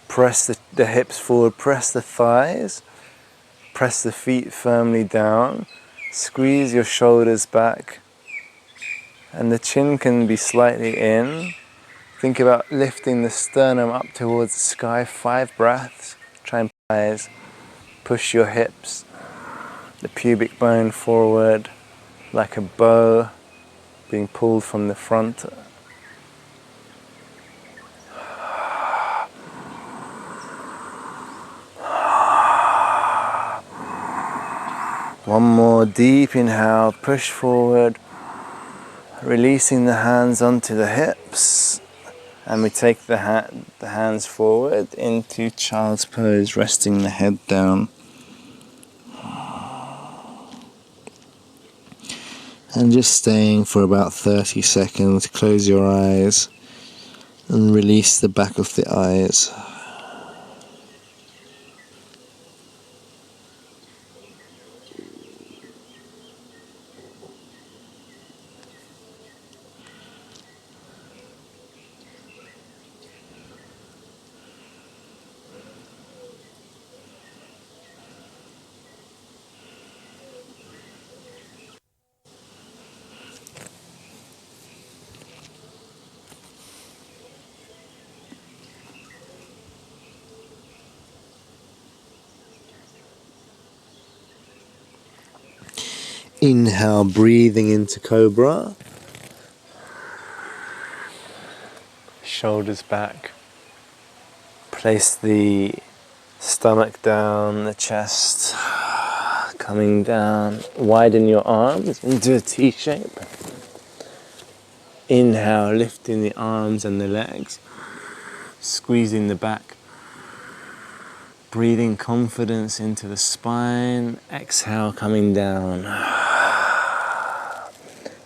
Speaker 1: Press the hips forward, press the thighs. Press the feet firmly down. Squeeze your shoulders back. And the chin can be slightly in. Think about lifting the sternum up towards the sky. 5 breaths. Try and eyes. Push your hips. The pubic bone forward like a bow being pulled from the front. One more deep inhale, push forward, releasing the hands onto the hips, and we take the hands forward into child's pose, resting the head down. And just staying for about 30 seconds. Close your eyes and release the back of the eyes. Inhale, breathing into Cobra. Shoulders back. Place the stomach down, the chest coming down. Widen your arms into a T shape. Inhale, lifting the arms and the legs. Squeezing the back. Breathing confidence into the spine. Exhale, coming down.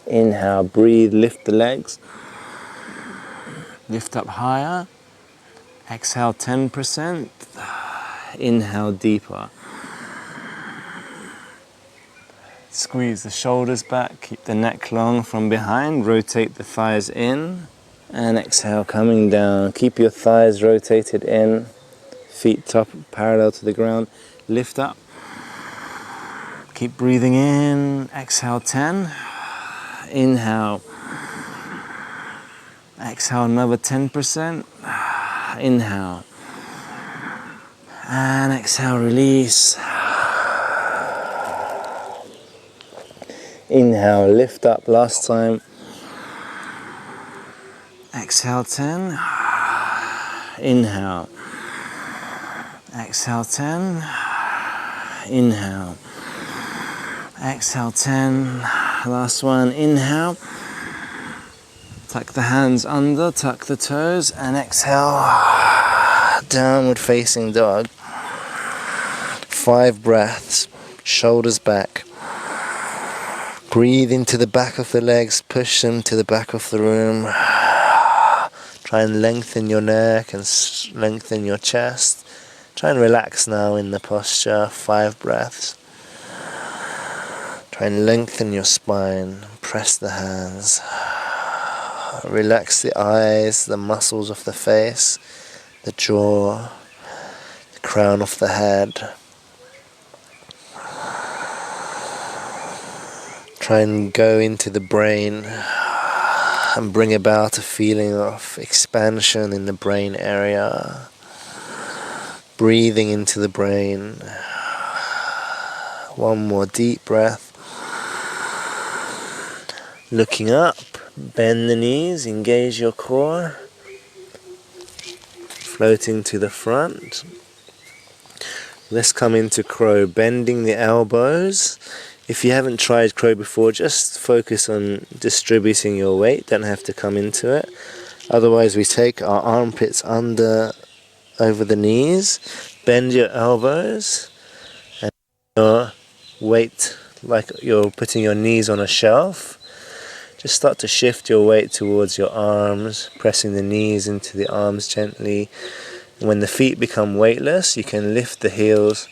Speaker 1: Inhale, breathe, lift the legs. Lift up higher. Exhale 10%. Inhale deeper. Squeeze the shoulders back. Keep the neck long from behind. Rotate the thighs in. And exhale, coming down. Keep your thighs rotated in. Feet top parallel to the ground. Lift up. Keep breathing in. Exhale 10. Inhale. Exhale another 10%. Inhale. And exhale, release. Inhale, lift up, last time. Exhale, 10. Inhale. Exhale, 10. Inhale. Exhale, 10. Last one, inhale. Tuck the hands under, tuck the toes, and exhale. Downward facing dog. 5 breaths, shoulders back. Breathe into the back of the legs, push them to the back of the room. Try and lengthen your neck and lengthen your chest. Try and relax now in the posture, 5 breaths. Try and lengthen your spine, press the hands. Relax the eyes, the muscles of the face, the jaw, the crown of the head. Try and go into the brain and bring about a feeling of expansion in the brain area. Breathing into the brain. One more deep breath. Looking up, bend the knees, engage your core. Floating to the front. Let's come into crow, bending the elbows. If you haven't tried crow before, just focus on distributing your weight, don't have to come into it. Otherwise we take our armpits under, over the knees, bend your elbows, and your weight like you're putting your knees on a shelf. Just start to shift your weight towards your arms, pressing the knees into the arms gently. When the feet become weightless, you can lift the heels,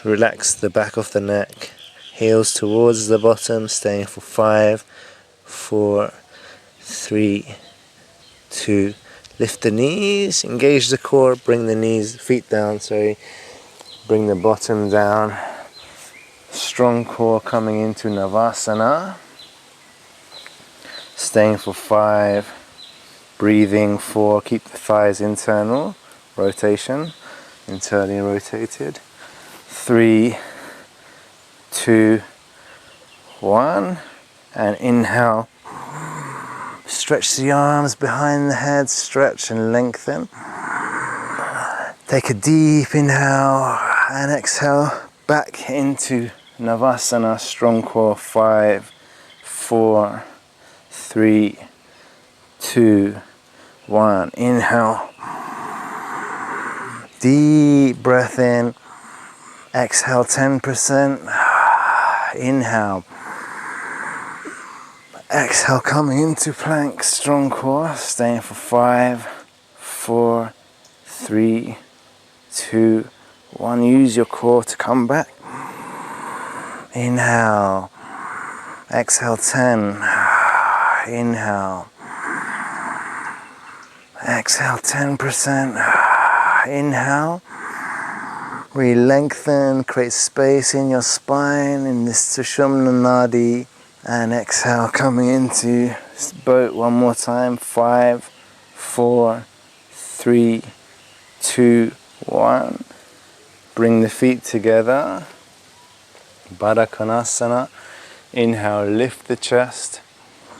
Speaker 1: relax the back of the neck, heels towards the bottom, staying for 5, 4, 3, 2. Lift the knees, engage the core, bring the feet down, bring the bottom down. Strong core coming into Navasana. Staying for 5, breathing 4, keep the thighs internal, rotation, internally rotated. 3, 2, 1, and inhale. Stretch the arms behind the head, stretch and lengthen. Take a deep inhale and exhale back into Navasana, strong core. 5, 4, 3, 2, 1. Inhale. Deep breath in. Exhale 10%. Inhale. Exhale, coming into plank, strong core. Staying for 5, 4, 3, 2, 1. Use your core to come back. Inhale. Exhale 10. Inhale. Exhale 10%. Inhale. Re-lengthen, create space in your spine in this Sushumna Nadi. And exhale, coming into boat one more time. 5, 4, 3, 2, 1. Bring the feet together. Baddha Konasana. Inhale, lift the chest.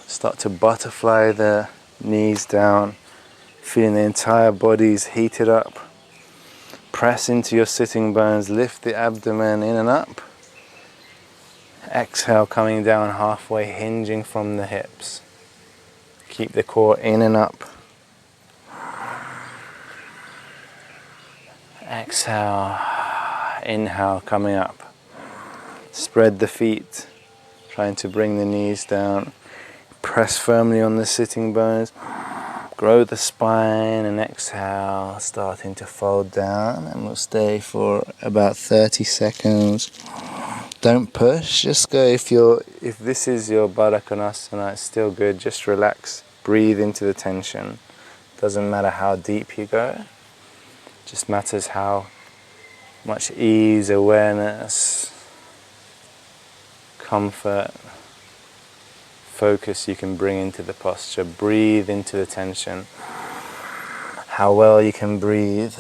Speaker 1: Start to butterfly the knees down. Feeling the entire body's heated up. Press into your sitting bones. Lift the abdomen in and up. Exhale, coming down halfway, hinging from the hips. Keep the core in and up. Exhale. Inhale, coming up. Spread the feet. Trying to bring the knees down. Press firmly on the sitting bones. Grow the spine and exhale, starting to fold down, and we'll stay for about 30 seconds. Don't push, just go. If this is your Baddha Konasana, it's still good. Just relax, breathe into the tension. Doesn't matter how deep you go. Just matters how much ease, awareness, comfort, focus you can bring into the posture. Breathe into the tension. How well you can breathe.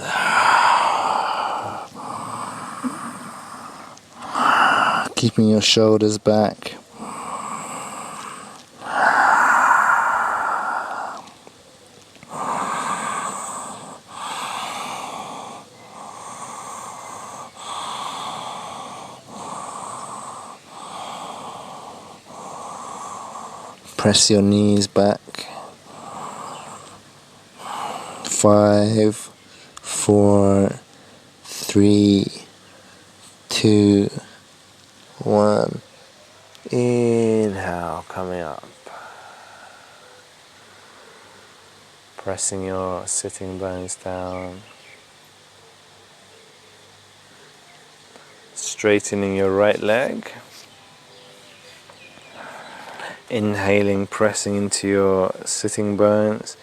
Speaker 1: Keeping your shoulders back. Press your knees back. 5, 4, 3, 2, 1. Inhale, coming up. Pressing your sitting bones down. Straightening your right leg. Inhaling, pressing into your sitting bones.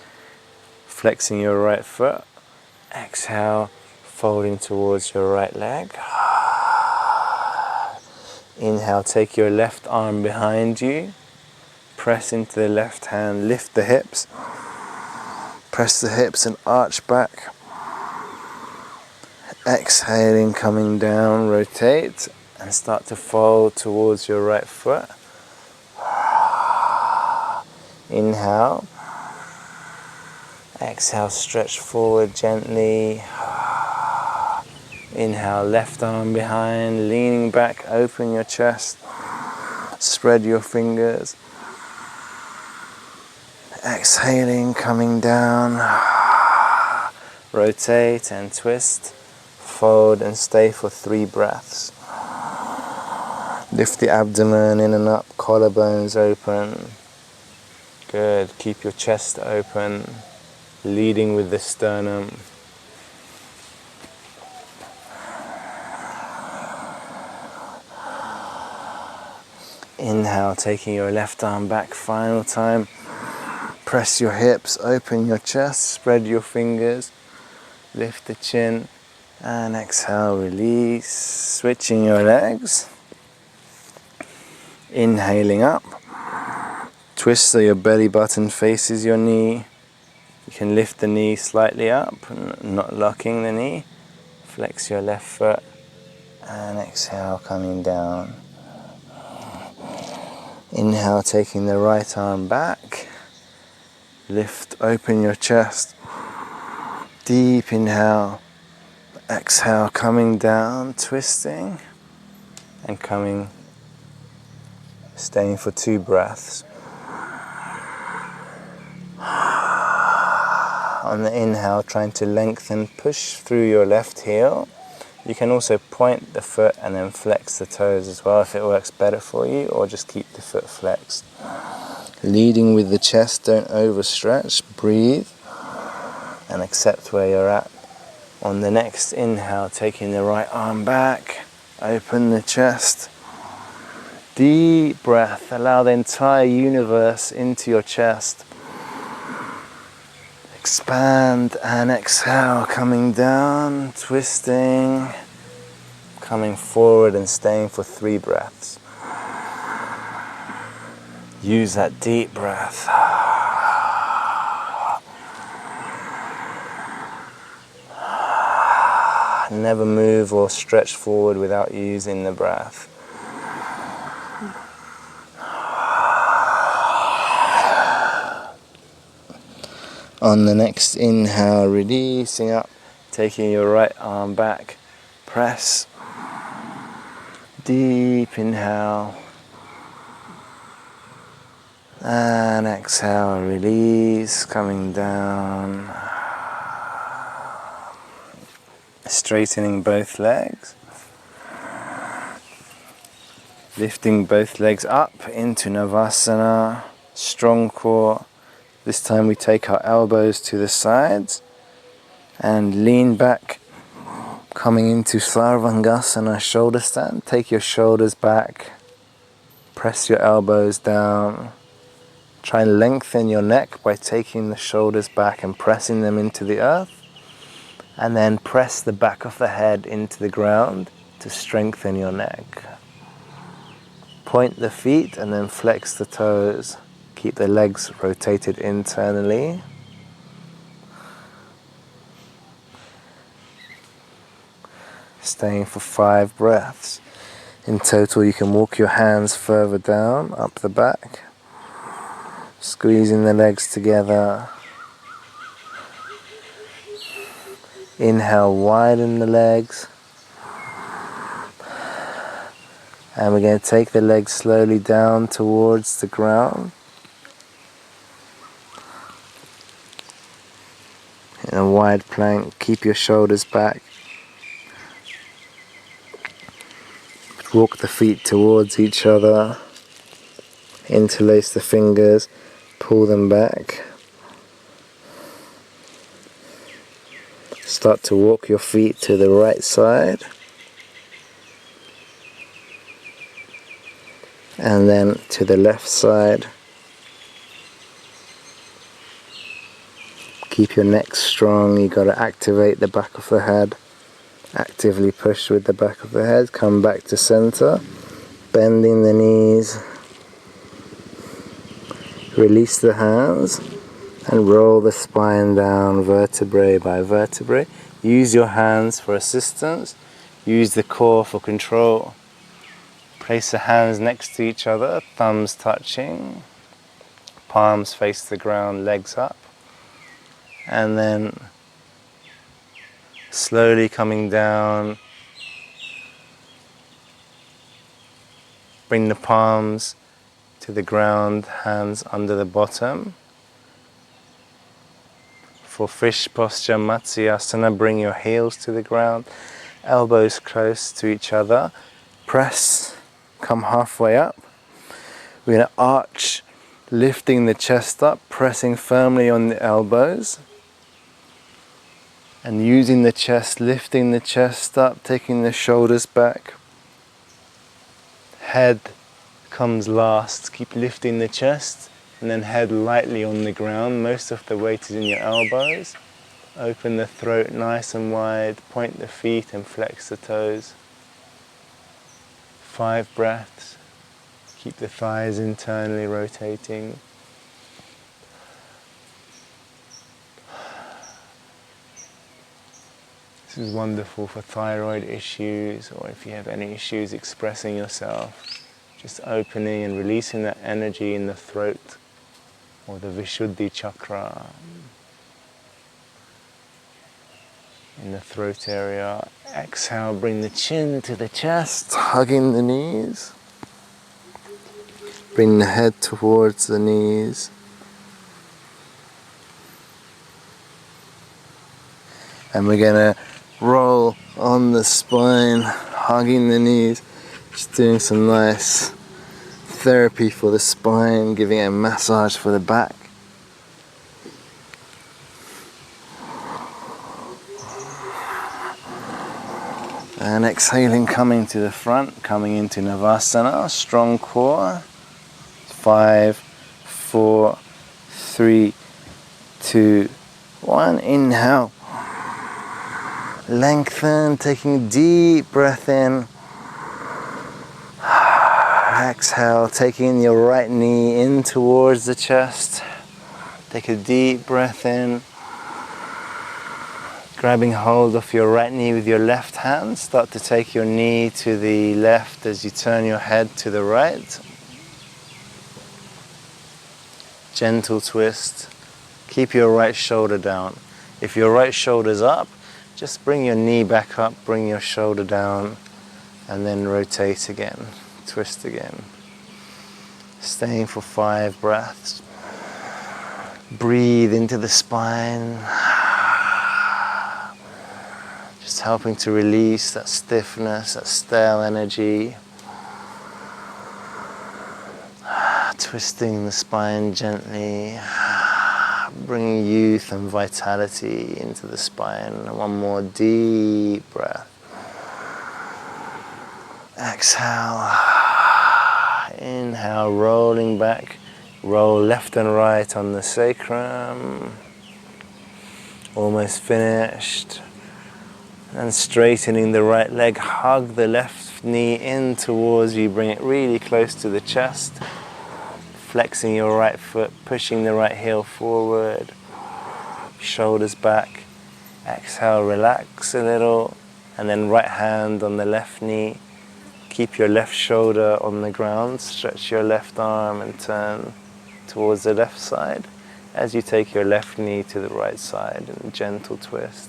Speaker 1: Flexing your right foot. Exhale, folding towards your right leg. Inhale, take your left arm behind you. Press into the left hand, lift the hips. Press the hips and arch back. Exhaling, coming down, rotate and start to fold towards your right foot. Inhale. Exhale, stretch forward gently. Inhale, left arm behind, leaning back, open your chest. Spread your fingers. Exhaling, coming down. Rotate and twist. Fold and stay for 3 breaths. Lift the abdomen in and up, collarbones open. Good, keep your chest open. Leading with the sternum. Inhale, taking your left arm back, final time. Press your hips, open your chest, spread your fingers, lift the chin, and exhale, release. Switching your legs. Inhaling up. Twist so your belly button faces your knee. You can lift the knee slightly up, not locking the knee. Flex your left foot and exhale, coming down. Inhale, taking the right arm back. Lift, open your chest. Deep inhale. Exhale, coming down, twisting and coming, staying for 2 breaths. On the inhale, trying to lengthen, push through your left heel. You can also point the foot and then flex the toes as well if it works better for you, or just keep the foot flexed. Leading with the chest, don't overstretch, breathe and accept where you're at. On the next inhale, taking the right arm back, open the chest. Deep breath, allow the entire universe into your chest. Expand and exhale, coming down, twisting, coming forward and staying for 3 breaths. Use that deep breath. Never move or stretch forward without using the breath. On the next inhale, releasing up, taking your right arm back, press. Deep inhale. And exhale, release, coming down. Straightening both legs. Lifting both legs up into Navasana, strong core. This time we take our elbows to the sides and lean back, coming into Sarvangasana, shoulder stand. Take your shoulders back, press your elbows down. Try and lengthen your neck by taking the shoulders back and pressing them into the earth. And then press the back of the head into the ground to strengthen your neck. Point the feet and then flex the toes. Keep the legs rotated internally. Staying for 5 breaths. In total, you can walk your hands further down, up the back, squeezing the legs together. Inhale, widen the legs. And we're going to take the legs slowly down towards the ground. In a wide plank, keep your shoulders back. Walk the feet towards each other. Interlace the fingers, pull them back. Start to walk your feet to the right side. And then to the left side. Keep your neck strong, you've got to activate the back of the head. Actively push with the back of the head, come back to center, bending the knees. Release the hands and roll the spine down vertebrae by vertebrae. Use your hands for assistance, use the core for control. Place the hands next to each other, thumbs touching, palms face the ground, legs up. And then slowly coming down, bring the palms to the ground, hands under the bottom. For fish posture, Matsyasana, bring your heels to the ground, elbows close to each other. Press, come halfway up. We're going to arch, lifting the chest up, pressing firmly on the elbows. And using the chest, lifting the chest up, taking the shoulders back. Head comes last. Keep lifting the chest and then head lightly on the ground. Most of the weight is in your elbows. Open the throat nice and wide. Point the feet and flex the toes. 5 breaths. Keep the thighs internally rotating. This is wonderful for thyroid issues, or if you have any issues expressing yourself. Just opening and releasing that energy in the throat, or the Vishuddhi chakra, in the throat area. Exhale, bring the chin to the chest, hugging the knees. Bring the head towards the knees. And we're going to roll on the spine, hugging the knees, just doing some nice therapy for the spine, giving it a massage for the back. And exhaling, coming to the front, coming into Navasana, strong core. 5, 4, 3, 2, 1. Inhale. Lengthen, taking a deep breath in. Exhale, taking your right knee in towards the chest. Take a deep breath in. Grabbing hold of your right knee with your left hand. Start to take your knee to the left as you turn your head to the right. Gentle twist. Keep your right shoulder down. If your right shoulder's up, just bring your knee back up, bring your shoulder down, and then rotate again, twist again. Staying for 5 breaths. Breathe into the spine. Just helping to release that stiffness, that stale energy. Twisting the spine gently. Bringing youth and vitality into the spine. One more deep breath. Exhale. Inhale, rolling back. Roll left and right on the sacrum. Almost finished. And straightening the right leg. Hug the left knee in towards you. Bring it really close to the chest. Flexing your right foot, pushing the right heel forward, shoulders back. Exhale, relax a little, and then right hand on the left knee. Keep your left shoulder on the ground, stretch your left arm and turn towards the left side as you take your left knee to the right side in a gentle twist.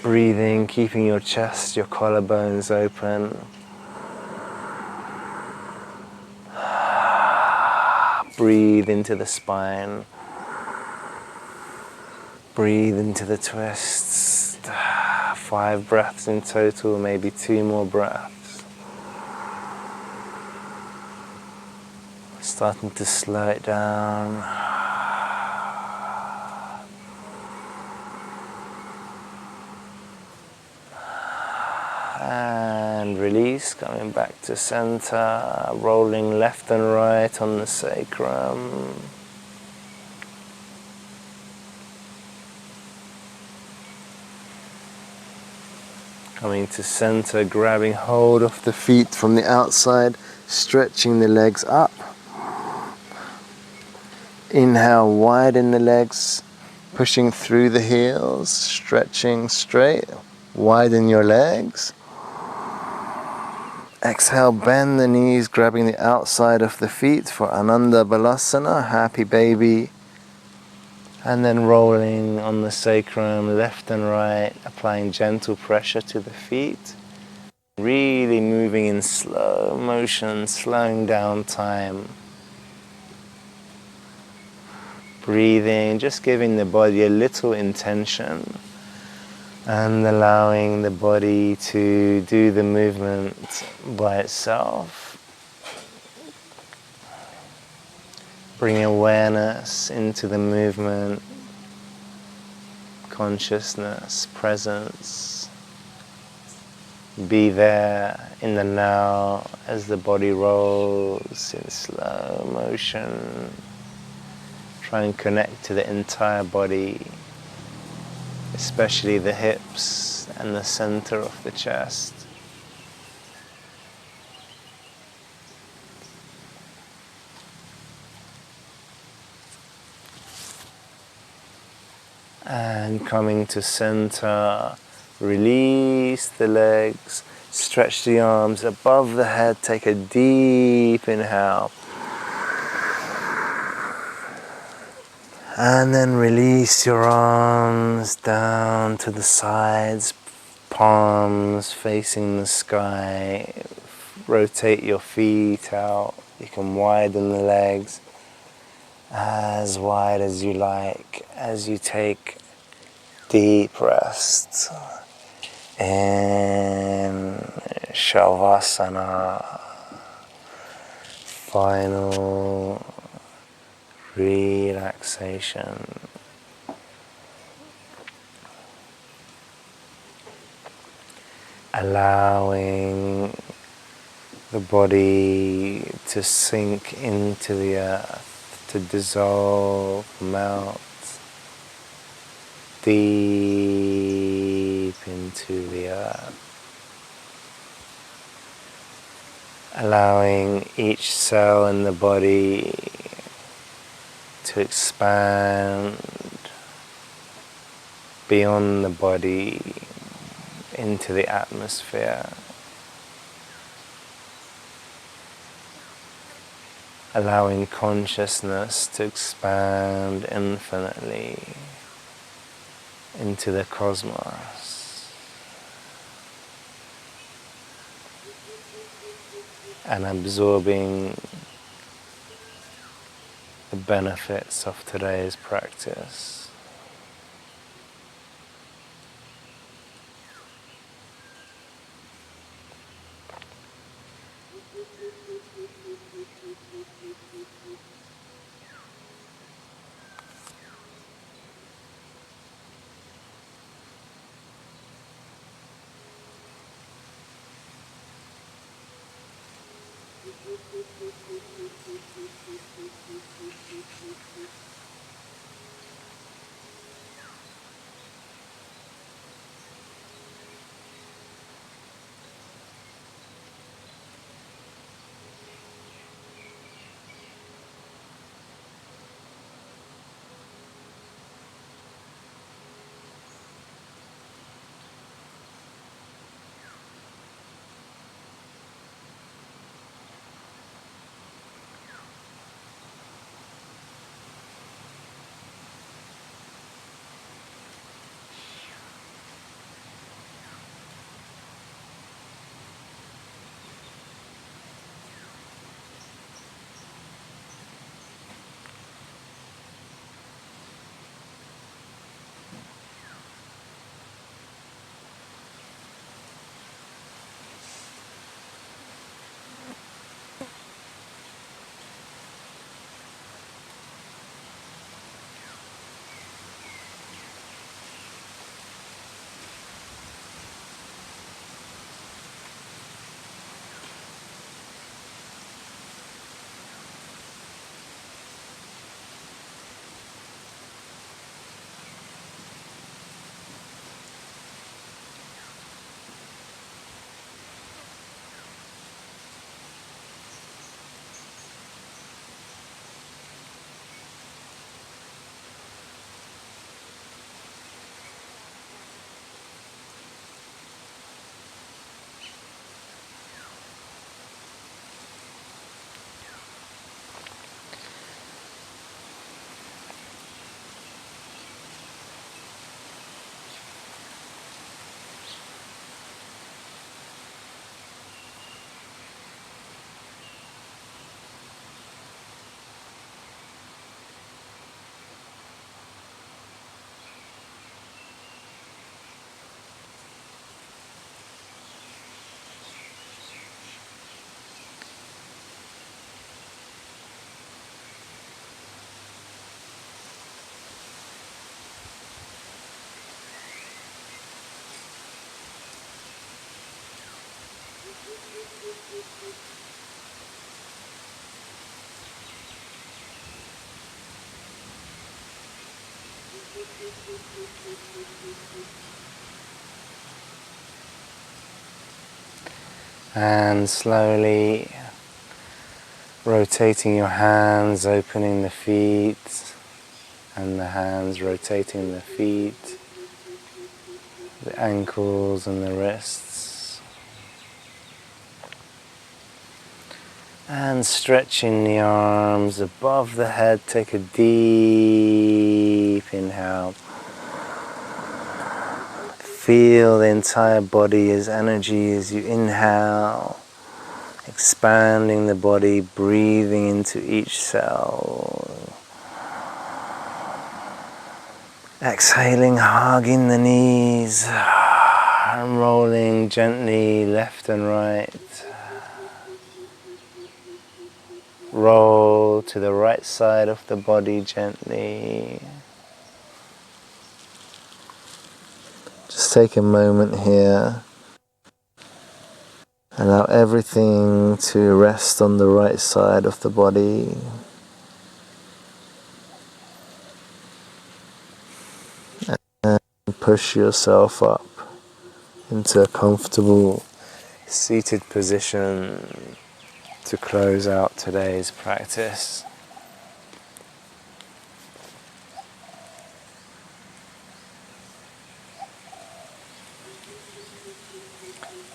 Speaker 1: Breathing, keeping your chest, your collarbones open. Breathe into the spine. Breathe into the twists. 5 breaths in total, maybe 2 more breaths. Starting to slow it down. And release, coming back to center, rolling left and right on the sacrum. Coming to center, grabbing hold of the feet from the outside, stretching the legs up. Inhale, widen the legs, pushing through the heels, stretching straight, widen your legs. Exhale, bend the knees, grabbing the outside of the feet for Ananda Balasana, happy baby. And then rolling on the sacrum, left and right, applying gentle pressure to the feet. Really moving in slow motion, slowing down time. Breathing, just giving the body a little intention and allowing the body to do the movement by itself. Bring awareness into the movement, consciousness, presence. Be there in the now as the body rolls in slow motion. Try and connect to the entire body, especially the hips and the center of the chest. And coming to center, release the legs, stretch the arms above the head, take a deep inhale. And then release your arms down to the sides, palms facing the sky. Rotate your feet out. You can widen the legs as wide as you like as you take deep rest in Shavasana. Final relaxation. Allowing the body to sink into the earth, to dissolve, melt deep into the earth. Allowing each cell in the body to expand beyond the body into the atmosphere. Allowing consciousness to expand infinitely into the cosmos. And absorbing the benefits of today's practice. And slowly rotating your hands, opening the feet, and the hands rotating the feet, the ankles and the wrists. And stretching the arms above the head, take a deep inhale. Feel the entire body as energy as you inhale, expanding the body, breathing into each cell. Exhaling, hugging the knees, and rolling gently left and right. Roll to the right side of the body gently. Just take a moment here. Allow everything to rest on the right side of the body. And push yourself up into a comfortable seated position to close out today's practice.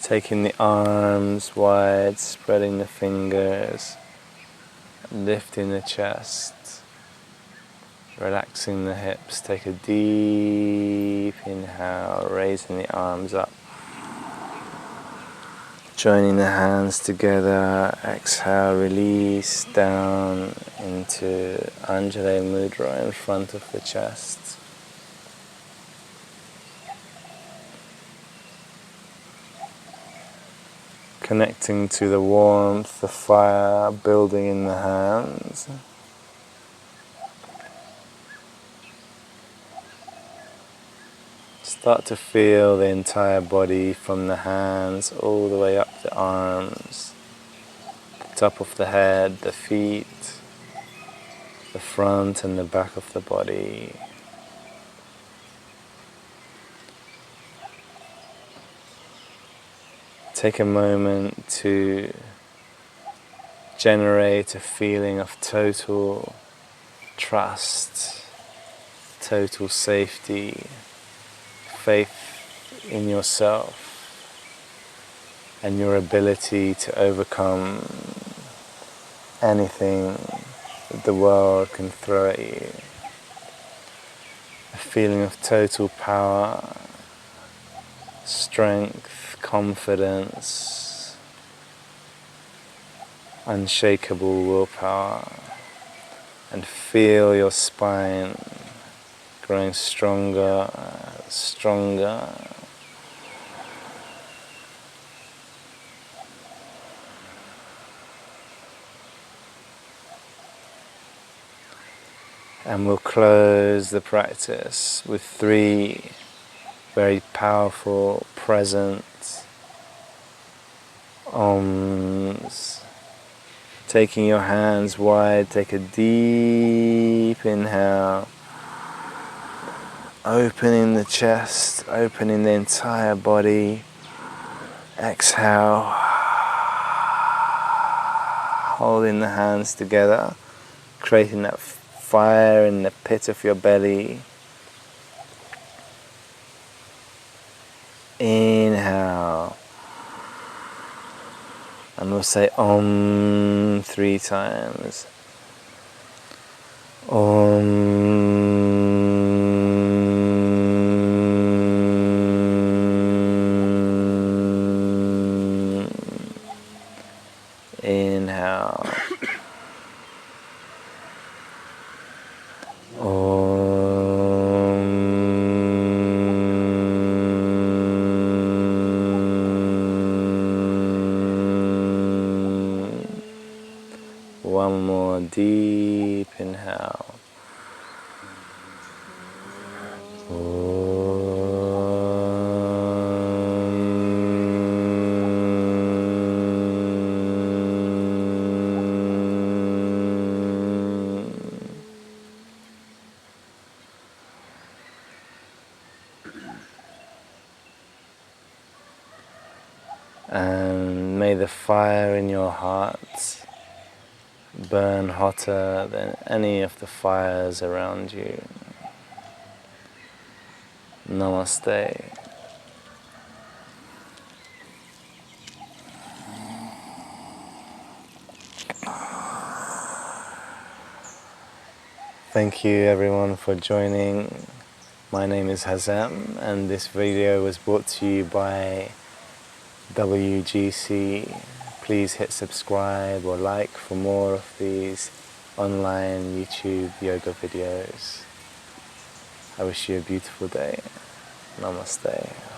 Speaker 1: Taking the arms wide, spreading the fingers, lifting the chest, relaxing the hips. Take a deep inhale, raising the arms up. Joining the hands together, exhale, release down into Anjali Mudra in front of the chest. Connecting to the warmth, the fire building in the hands. Start to feel the entire body from the hands all the way up the arms, the top of the head, the feet, the front and the back of the body. Take a moment to generate a feeling of total trust, total safety, faith in yourself and your ability to overcome anything that the world can throw at you. A feeling of total power, strength, confidence, unshakable willpower, and feel your spine growing stronger, stronger. And we'll close the practice with 3 very powerful, present Oms. Taking your hands wide, take a deep inhale. Opening the chest, opening the entire body. Exhale. Holding the hands together, creating that fire in the pit of your belly. Inhale. And we'll say Om 3 times. Om. Inhale. One more deep inhale. And may the fire in your heart burn hotter than any of the fires around you. Namaste. Thank you everyone for joining. My name is Hazam and this video was brought to you by WGC. Please hit subscribe or like for more of these online YouTube yoga videos. I wish you a beautiful day. Namaste.